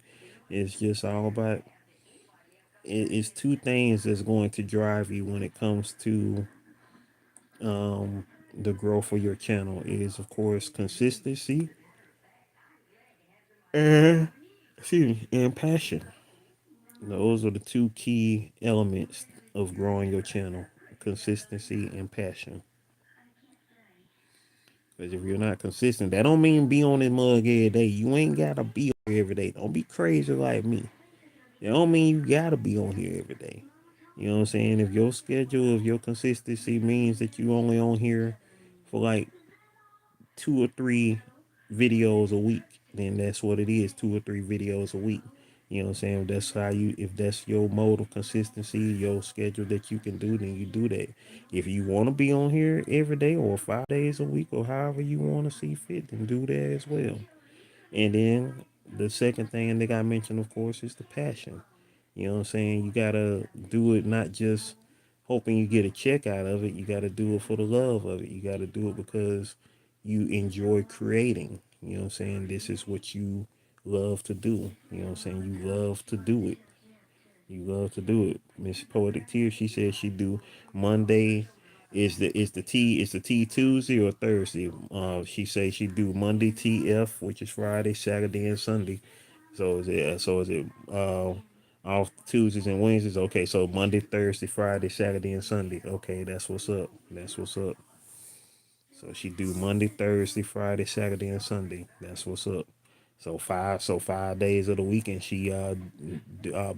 it's just all about it's two things that's going to drive you when it comes to the growth of your channel. It is, of course, consistency and and passion. Those are the two key elements of growing your channel: consistency and passion. Because if you're not consistent, that don't mean be on this mug every day. You ain't gotta be on here every day. Don't be crazy like me. That don't mean you gotta be on here every day. You know what I'm saying? If your schedule, if your consistency means that you only on here for like 2 or 3 videos a week, then that's what it is. 2 or 3 videos a week. You know what I'm saying? If that's your mode of consistency, your schedule that you can do, then you do that. If you want to be on here every day or 5 days a week or however you want to see fit, then do that as well. And then the second thing that I mentioned, of course, is the passion. You know what I'm saying? You gotta do it not just hoping you get a check out of it. You gotta do it for the love of it. You gotta do it because you enjoy creating. You know what I'm saying? This is what you love to do. You know what I'm saying? You love to do it. You love to do it. Miss Poetic Tears, she said she do Monday is the T Tuesday or Thursday. She say she do Monday TF, which is Friday, Saturday, and Sunday. So is it off Tuesdays and Wednesdays? Okay, so Monday, Thursday, Friday, Saturday, and Sunday. Okay, that's what's up. That's what's up. So she do Monday, Thursday, Friday, Saturday, and Sunday. That's what's up. So 5 days of the weekend she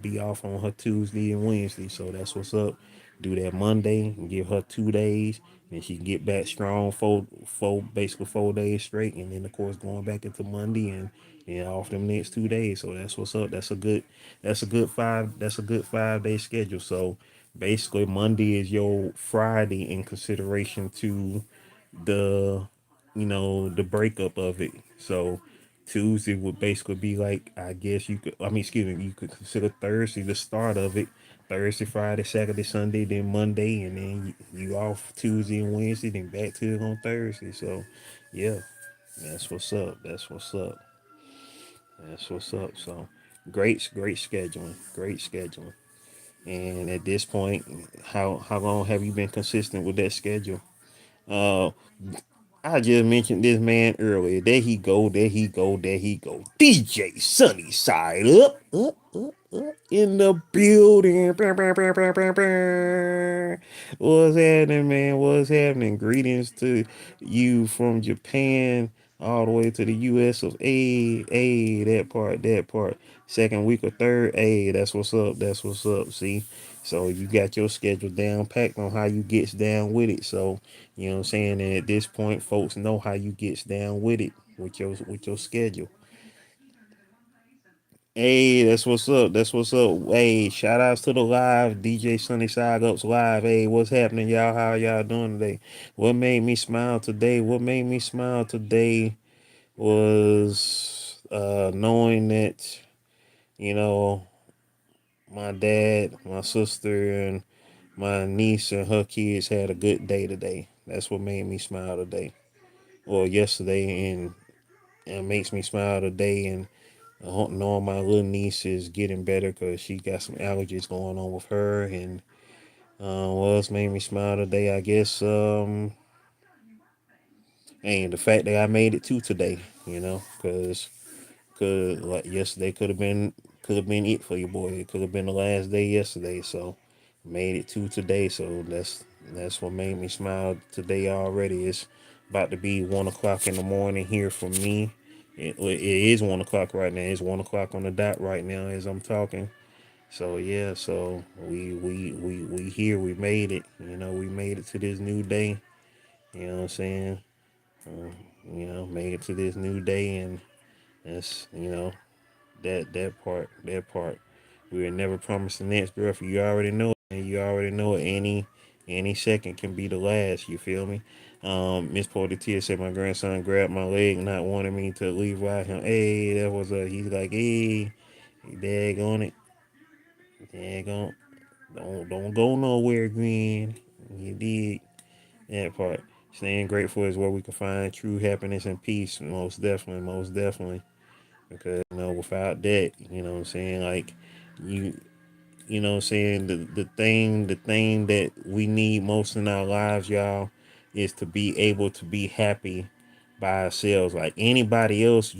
be off on her Tuesday and Wednesday. So that's what's up. Do that Monday and give her 2 days, and she can get back strong basically 4 days straight, and then of course going back into Monday and off them next 2 days. So that's what's up. That's a good 5 day schedule. So basically Monday is your Friday in consideration to the the breakup of it. So Tuesday would basically be like, I guess you could consider Thursday the start of it. Thursday, Friday, Saturday, Sunday, then Monday, and then you off Tuesday and Wednesday, then back to it on Thursday. So yeah, that's what's up. That's what's up. That's what's up. So great scheduling. Great scheduling. And at this point, how long have you been consistent with that schedule? Uh, I just mentioned this man earlier. There he go, there he go, there he go. DJ Sunny Side up in the building. What's happening, man? What's happening? Greetings to you from Japan all the way to the US of A. That part, that part. Second week or third. That's what's up. That's what's up. See? So you got your schedule down packed on how you gets down with it. So you know what I'm saying? And at this point, folks know how you gets down with it with your schedule. That's what's up. That's what's up. Hey, shout outs to the live DJ Sunny Side Ups live. Hey, what's happening, y'all? How y'all doing today? What made me smile today? What made me smile today was knowing that, you know, my dad, my sister, and my niece and her kids had a good day today. That's what made me smile today. Well, yesterday, and it makes me smile today. And knowing my little niece is getting better because she got some allergies going on with her. And what else made me smile today? I guess, and the fact that I made it to today, because like yesterday could have been it for you, boy. It could have been the last day yesterday. So made it to today. So that's what made me smile today already. It's about to be 1 o'clock in the morning here for me. It is 1 o'clock right now. It's 1 o'clock on the dot right now as I'm talking. So yeah, so we here. We made it. We made it to this new day. You know what I'm saying? Made it to this new day, and that's that part. We were never promised the next, bro. You already know it, and you already know it. Any second can be the last. You feel me? Miss Porter said my grandson grabbed my leg, not wanting me to leave without him. Hey, that was he's like, hey, dag on it, dag on. Don't go nowhere, Green. You did that part. Staying grateful is where we can find true happiness and peace. Most definitely, most definitely. Because without that, you know what I'm saying, like you you know what I'm saying, the thing that we need most in our lives, y'all, is to be able to be happy by ourselves. Like anybody else,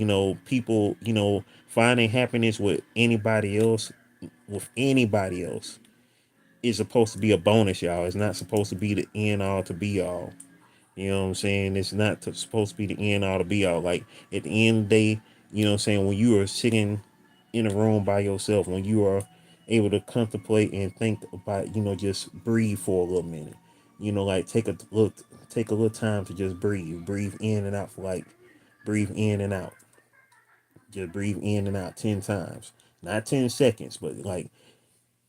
people, finding happiness with anybody else is supposed to be a bonus, y'all. It's not supposed to be the end all to be all. You know what I'm saying? It's not supposed to be the end all to be all. Like at the end of the day, you know what I'm saying, when you are sitting in a room by yourself, when you are able to contemplate and think about, just breathe for a little minute. Like take a little time to just breathe. Breathe in and out for like breathe in and out. Just breathe in and out 10 times. Not 10 seconds, but like,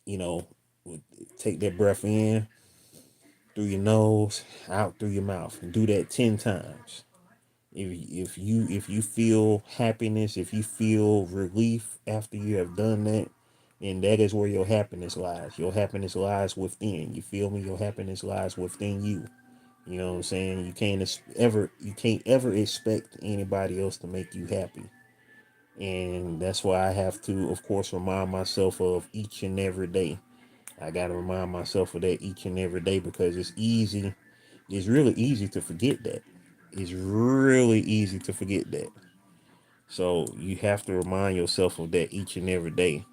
you know, take that breath in through your nose, out through your mouth. And do that 10 times. If you feel happiness, if you feel relief after you have done that, then that is where your happiness lies. Your happiness lies within. You feel me? Your happiness lies within you. You know what I'm saying? You can't ever expect anybody else to make you happy. And that's why I have to, of course, remind myself of each and every day. I got to remind myself of that each and every day because it's really easy to forget that. It's really easy to forget that. So you have to remind yourself of that each and every day.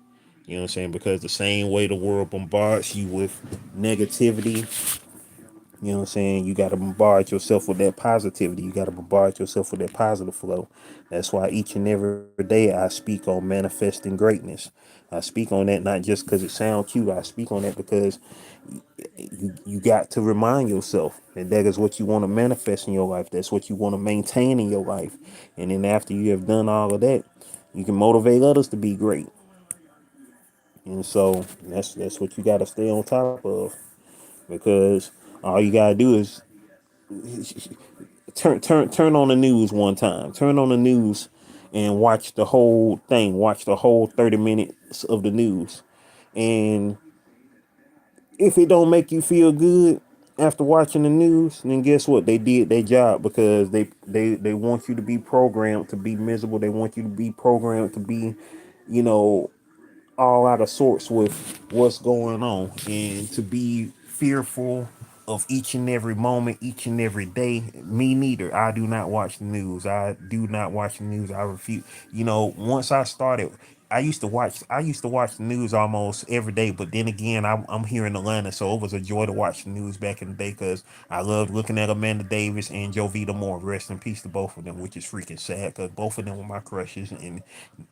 You know what I'm saying? Because the same way the world bombards you with negativity, you know what I'm saying, you got to bombard yourself with that positivity. You got to bombard yourself with that positive flow. That's why each and every day I speak on manifesting greatness. I speak on that not just because it sounds cute. I speak on that because you got to remind yourself that is what you want to manifest in your life. That's what you want to maintain in your life. And then after you have done all of that, you can motivate others to be great. And so that's what you got to stay on top of because all you got to do is turn on the news one time. Turn on the news and watch the whole thing. Watch the whole 30 minutes of the news. And if it don't make you feel good after watching the news, then guess what? They did their job because they want you to be programmed to be miserable. They want you to be programmed to be, you know, all out of sorts with what's going on and to be fearful of each and every moment, each and every day. Me neither. I do not watch the news. I do not watch the news. I refuse. You know, once I started, I used to watch the news almost every day. But then again, I'm here in Atlanta, so it was a joy to watch the news back in the day because I loved looking at Amanda Davis and Jovita Moore. Rest in peace to both of them, which is freaking sad because both of them were my crushes, and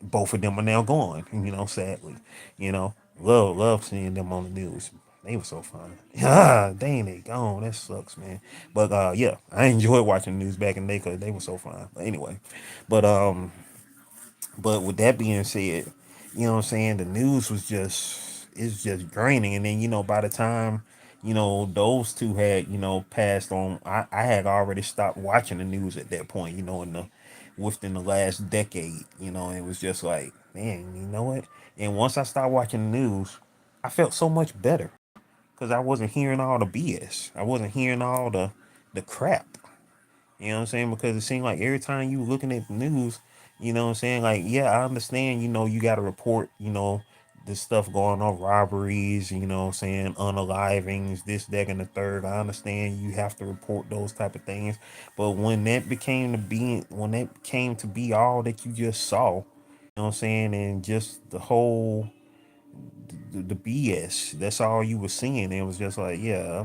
both of them are now gone. You know, sadly. You know, love seeing them on the news. They were so fun. Ah, dang, they gone. That sucks, man. But yeah, I enjoyed watching the news back in the day because they were so fun. But anyway, but but with that being said, you know what I'm saying, the news was just it's just draining. And then by the time those two had passed on, I had already stopped watching the news at that point. In the within the last decade. It was just like, man, you know what? And once I stopped watching the news, I felt so much better because I wasn't hearing all the BS. I wasn't hearing all the crap. You know what I'm saying? Because it seemed like every time you looking at the news, what I'm saying? Like, yeah, I understand, you got to report, the stuff going on, robberies, what I'm saying, unalivings, this, that, and the third. I understand you have to report those type of things. But when that came to be all that you just saw, what I'm saying, and just the whole, the BS, that's all you were seeing. It was just like, yeah,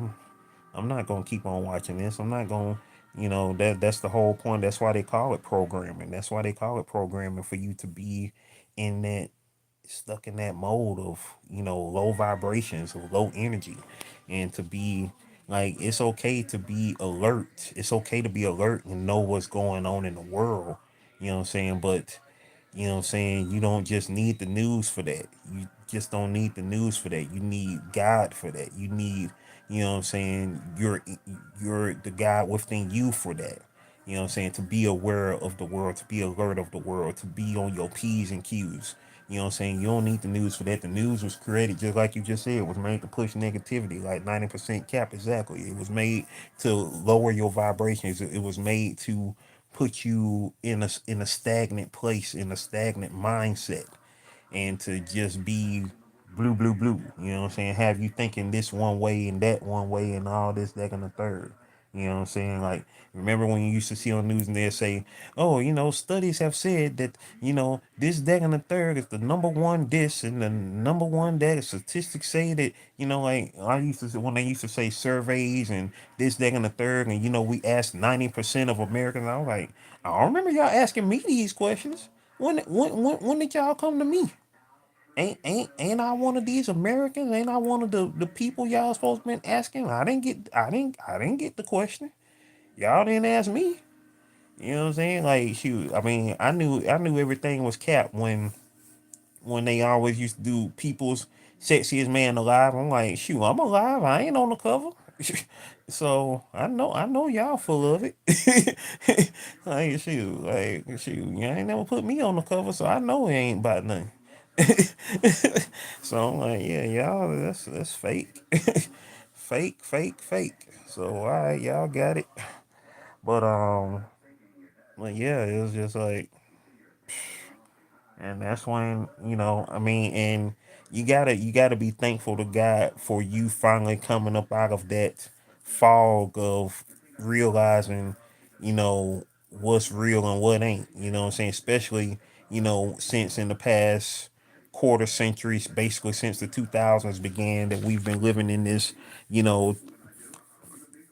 I'm not gonna keep on watching this. I'm not gonna, that's the whole point. That's why they call it programming. That's why they call it programming, for you to be in that, stuck in that mode of, low vibrations, of low energy, and to be like, it's okay to be alert. It's okay to be alert and know what's going on in the world. You know what I'm saying? But you don't just need the news for that. You just don't need the news for that. You need God for that. You need, you're the God within you for that. To be aware of the world, to be alert of the world, to be on your P's and Q's. You don't need the news for that. The news was created, just like you just said, it was made to push negativity, like 90% cap, exactly. It was made to lower your vibrations. It was made to put you in a stagnant place, in a stagnant mindset, and to just be blue. You know what I'm saying? Have you thinking this one way and that one way and all this, that, and the third. You know what I'm saying? Like, remember when you used to see on the news and they'd say, oh, studies have said that, this, that, and the third is the number one this and the number one that. Statistics say that, like I used to, when they used to say surveys and this, that, and the third, and, we asked 90% of Americans. I was like, I don't remember y'all asking me these questions. When did y'all come to me? Ain't I one of these Americans? Ain't I one of the people y'all supposed to been asking? I didn't get the question. Y'all didn't ask me. You know what I'm saying? Like, shoot, I mean, I knew everything was capped when they always used to do people's sexiest man alive. I'm like, shoot, I'm alive. I ain't on the cover. So I know y'all full of it. Shoot, you ain't never put me on the cover, so I know it ain't about nothing. So I'm like, yeah, y'all, that's fake. Fake. So all right, y'all got it. But yeah, it was just like, and that's when, I mean, and you gotta be thankful to God for you finally coming up out of that fog of realizing, what's real and what ain't. You know what I'm saying? Especially, since in the past quarter centuries, basically since the 2000s began, that we've been living in this, you know,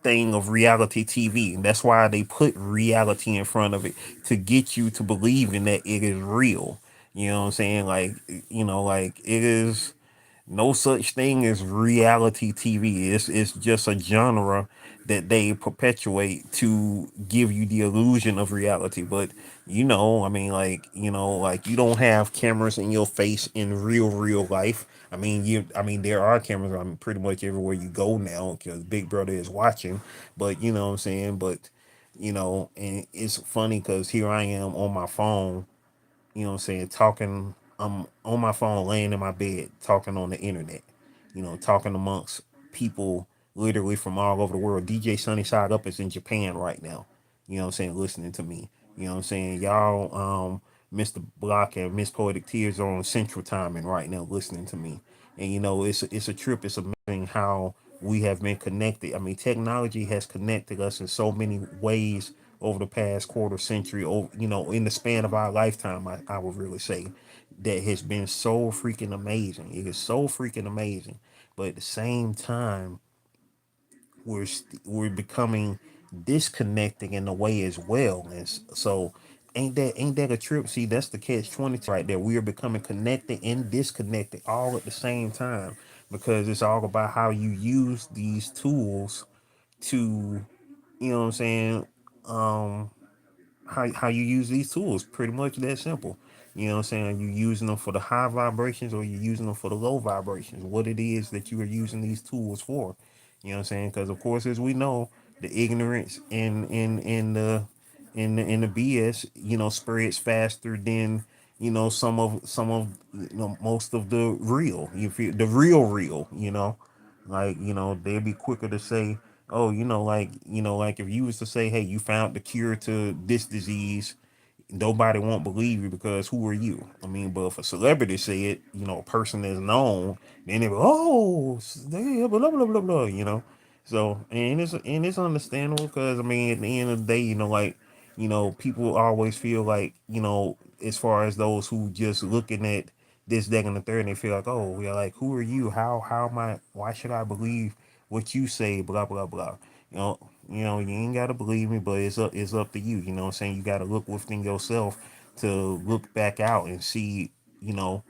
thing of reality TV. And that's why they put reality in front of it, to get you to believe in that it is real. You know what I'm saying? Like, like, it is no such thing as reality TV. It's just a genre that they perpetuate to give you the illusion of reality. But I mean, like you don't have cameras in your face in real life. I mean, there are cameras. Pretty much everywhere you go now because Big Brother is watching. But you know what I'm saying. But and it's funny because here I am on my phone, talking. I'm on my phone, laying in my bed, talking on the internet, talking amongst people literally from all over the world. DJ Sunny Side Up is in Japan right now, listening to me. Y'all, Mr. Block and Miss Poetic Tears are on Central Timing right now, listening to me. And it's a trip. It's amazing how we have been connected. I mean, technology has connected us in so many ways over the past quarter century, over, in the span of our lifetime, I would really say that has been so freaking amazing. It is so freaking amazing. But at the same time, we're becoming disconnecting in a way as well. And so ain't that a trip? See, that's the catch 22 right there. We are becoming connected and disconnected all at the same time, because it's all about how you use these tools to, you know what I'm saying, um how you use these tools. Pretty much that simple. You know what I'm saying? You using them for the high vibrations, or you using them for the low vibrations. What it is that you are using these tools for. You know what I'm saying? Because of course, as we know, the ignorance in the BS, spreads faster than, some of most of the real. You feel the real. Like, they'd be quicker to say, oh, like if you was to say, hey, you found the cure to this disease, nobody won't believe you, because who are you? I mean, but if a celebrity say it, a person that's known, then they go, oh, yeah, blah blah blah blah. So, and it's understandable, because I mean, at the end of the day, like, people always feel like, as far as those who just looking at this, that, and the third, and they feel like, oh, yeah, like, who are you? How am I? Why should I believe what you say? Blah blah blah. You know, you ain't gotta believe me, but it's up to you. You know what I'm saying? You gotta look within yourself to look back out and see, you know,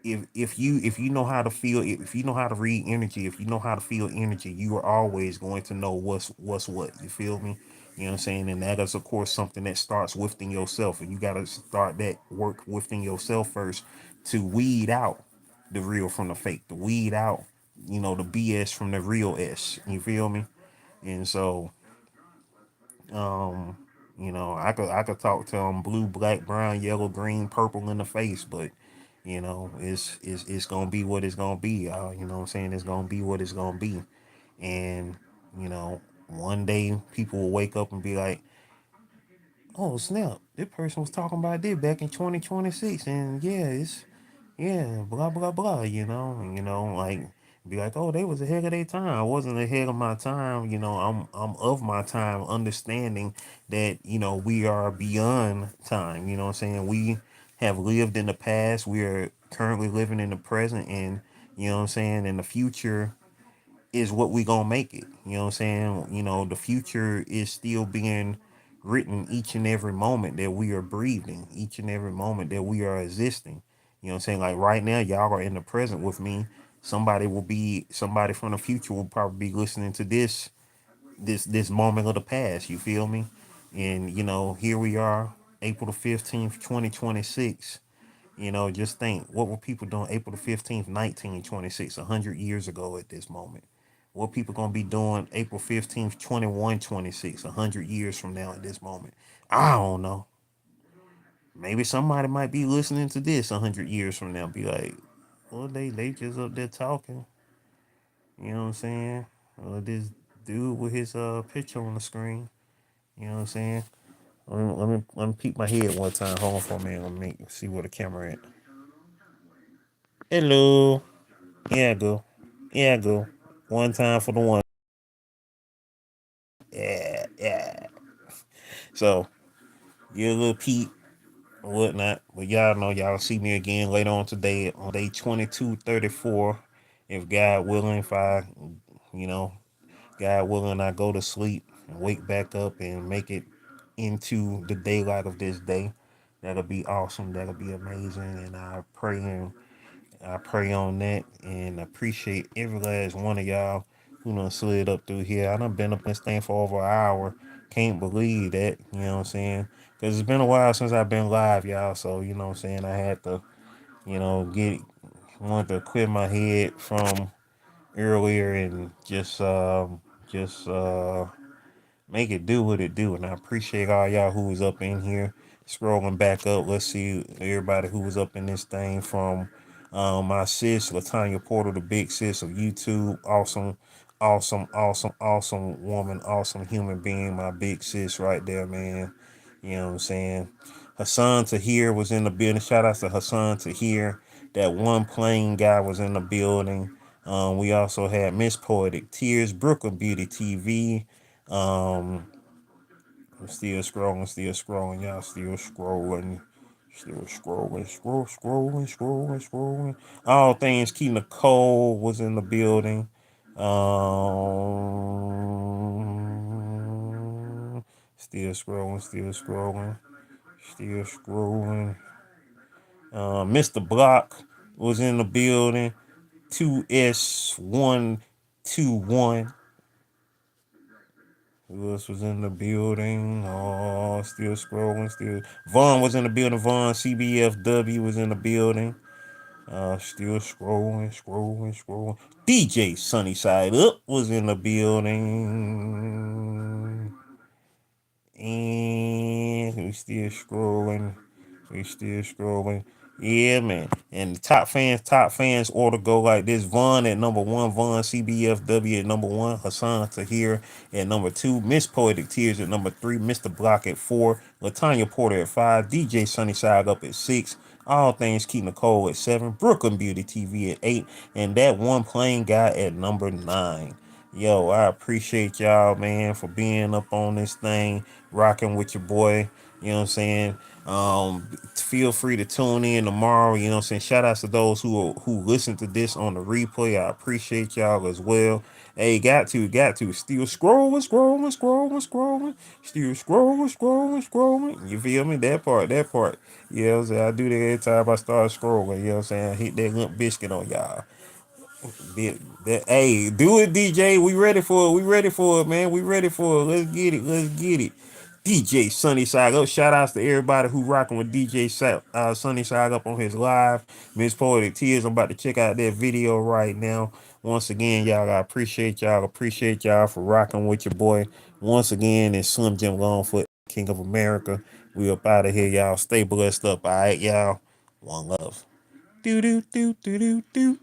if you know how to feel, if you know how to read energy, if you know how to feel energy, you are always going to know what's what. You feel me? You know what I'm saying? And that is, of course, something that starts within yourself, and you got to start that work within yourself first, to weed out the real from the fake, to weed out, the BS from the real S. You feel me? And so, um, I could talk to them blue, black, brown, yellow, green, purple in the face, but it's gonna be what it's gonna be. You know what I'm saying? It's gonna be what it's gonna be. And, one day people will wake up and be like, oh snap, this person was talking about this back in 2026, and yeah, yeah, blah blah blah, like, be like, oh, they was ahead of their time. I wasn't ahead of my time. I'm of my time, understanding that, we are beyond time. You know what I'm saying? We have lived in the past. We are currently living in the present, and, you know what I'm saying, in the future is what we gonna make it. You know what I'm saying? The future is still being written each and every moment that we are breathing, each and every moment that we are existing. You know what I'm saying? Like right now, y'all are in the present with me. Somebody from the future will probably be listening to this moment of the past. You feel me? And, here we are, April 15th, 2026. Just think, what were people doing April 15th, 1926, 100 years ago at this moment? What people gonna be doing April 15th, 2126, 100 years from now at this moment? I don't know. Maybe somebody might be listening to this 100 years from now, be like, well, they just up there talking. You know what I'm saying? This dude with his picture on the screen. You know what I'm saying? Let me peek my head one time. Hold on for a minute. Let me see where the camera at. Hello. Yeah, I go. Yeah, I go. One time for the one. Yeah, yeah. So, you a little peep or whatnot. But y'all know, y'all see me again later on today on day 2234. If God willing, if I, you know, God willing, I go to sleep and wake back up and make it into the daylight of this day. That'll be awesome. That'll be amazing. And I pray on that, and appreciate every last one of y'all who done slid up through here. I done been up in this thing for over an hour. Can't believe that, you know what I'm saying? Because it's been a while since I've been live, y'all. So, you know what I'm saying? I had to, wanted to clear my head from earlier, and just make it do what it do. And I appreciate all y'all who was up in here. Scrolling back up, let's see everybody who was up in this thing, from my sis Latanya Porter, the big sis of YouTube. Awesome, awesome, awesome, awesome woman, awesome human being. My big sis right there, man. You know what I'm saying? Hassan Tahir was in the building. Shout out to Hassan Tahir. That one plane guy was in the building. We also had Miss Poetic Tears, Brooklyn Beauty TV. Um, I'm still scrolling, y'all. Still scrolling. Still scrolling. All things Key Nicole was in the building. Still scrolling. Mr. Block was in the building. 2S121. Who else was in the building? Oh, still scrolling. Vaughn was in the building. Vaughn CBFW was in the building. Still scrolling. DJ Sunnyside Up was in the building. And we still scrolling. Yeah, man. And the top fans order go like this. Vaughn at number one, Vaughn CBFW at number one, Hassan Tahir at number two, Miss Poetic Tears at number three, Mr. Block at four, Latanya Porter at five, DJ Sunnyside Up at six, All Things Keep Nicole at seven, Brooklyn Beauty TV at eight, and that one plain guy at number nine. Yo, I appreciate y'all, man, for being up on this thing, rocking with your boy. You know what I'm saying? Feel free to tune in tomorrow. You know what I'm saying? Shout outs to those who listen to this on the replay. I appreciate y'all as well. Hey, got to. Still scrolling. Still scrolling. You feel me? That part. You know what I'm saying? I do that every time I start scrolling. You know what I'm saying? I hit that limp biscuit on y'all. Hey, do it, DJ. We ready for it. Man. We ready for it. Let's get it. DJ Sunny Side Up. Shout outs to everybody who rocking with DJ Sunny Side Up on his live. Miss Poetic Tears. I'm about to check out that video right now. Once again, y'all, I appreciate y'all. Appreciate y'all for rocking with your boy. Once again, it's Slim Jim Longfoot, King of America. We up out of here, y'all. Stay blessed up. All right, y'all. One love. Do do do do do do.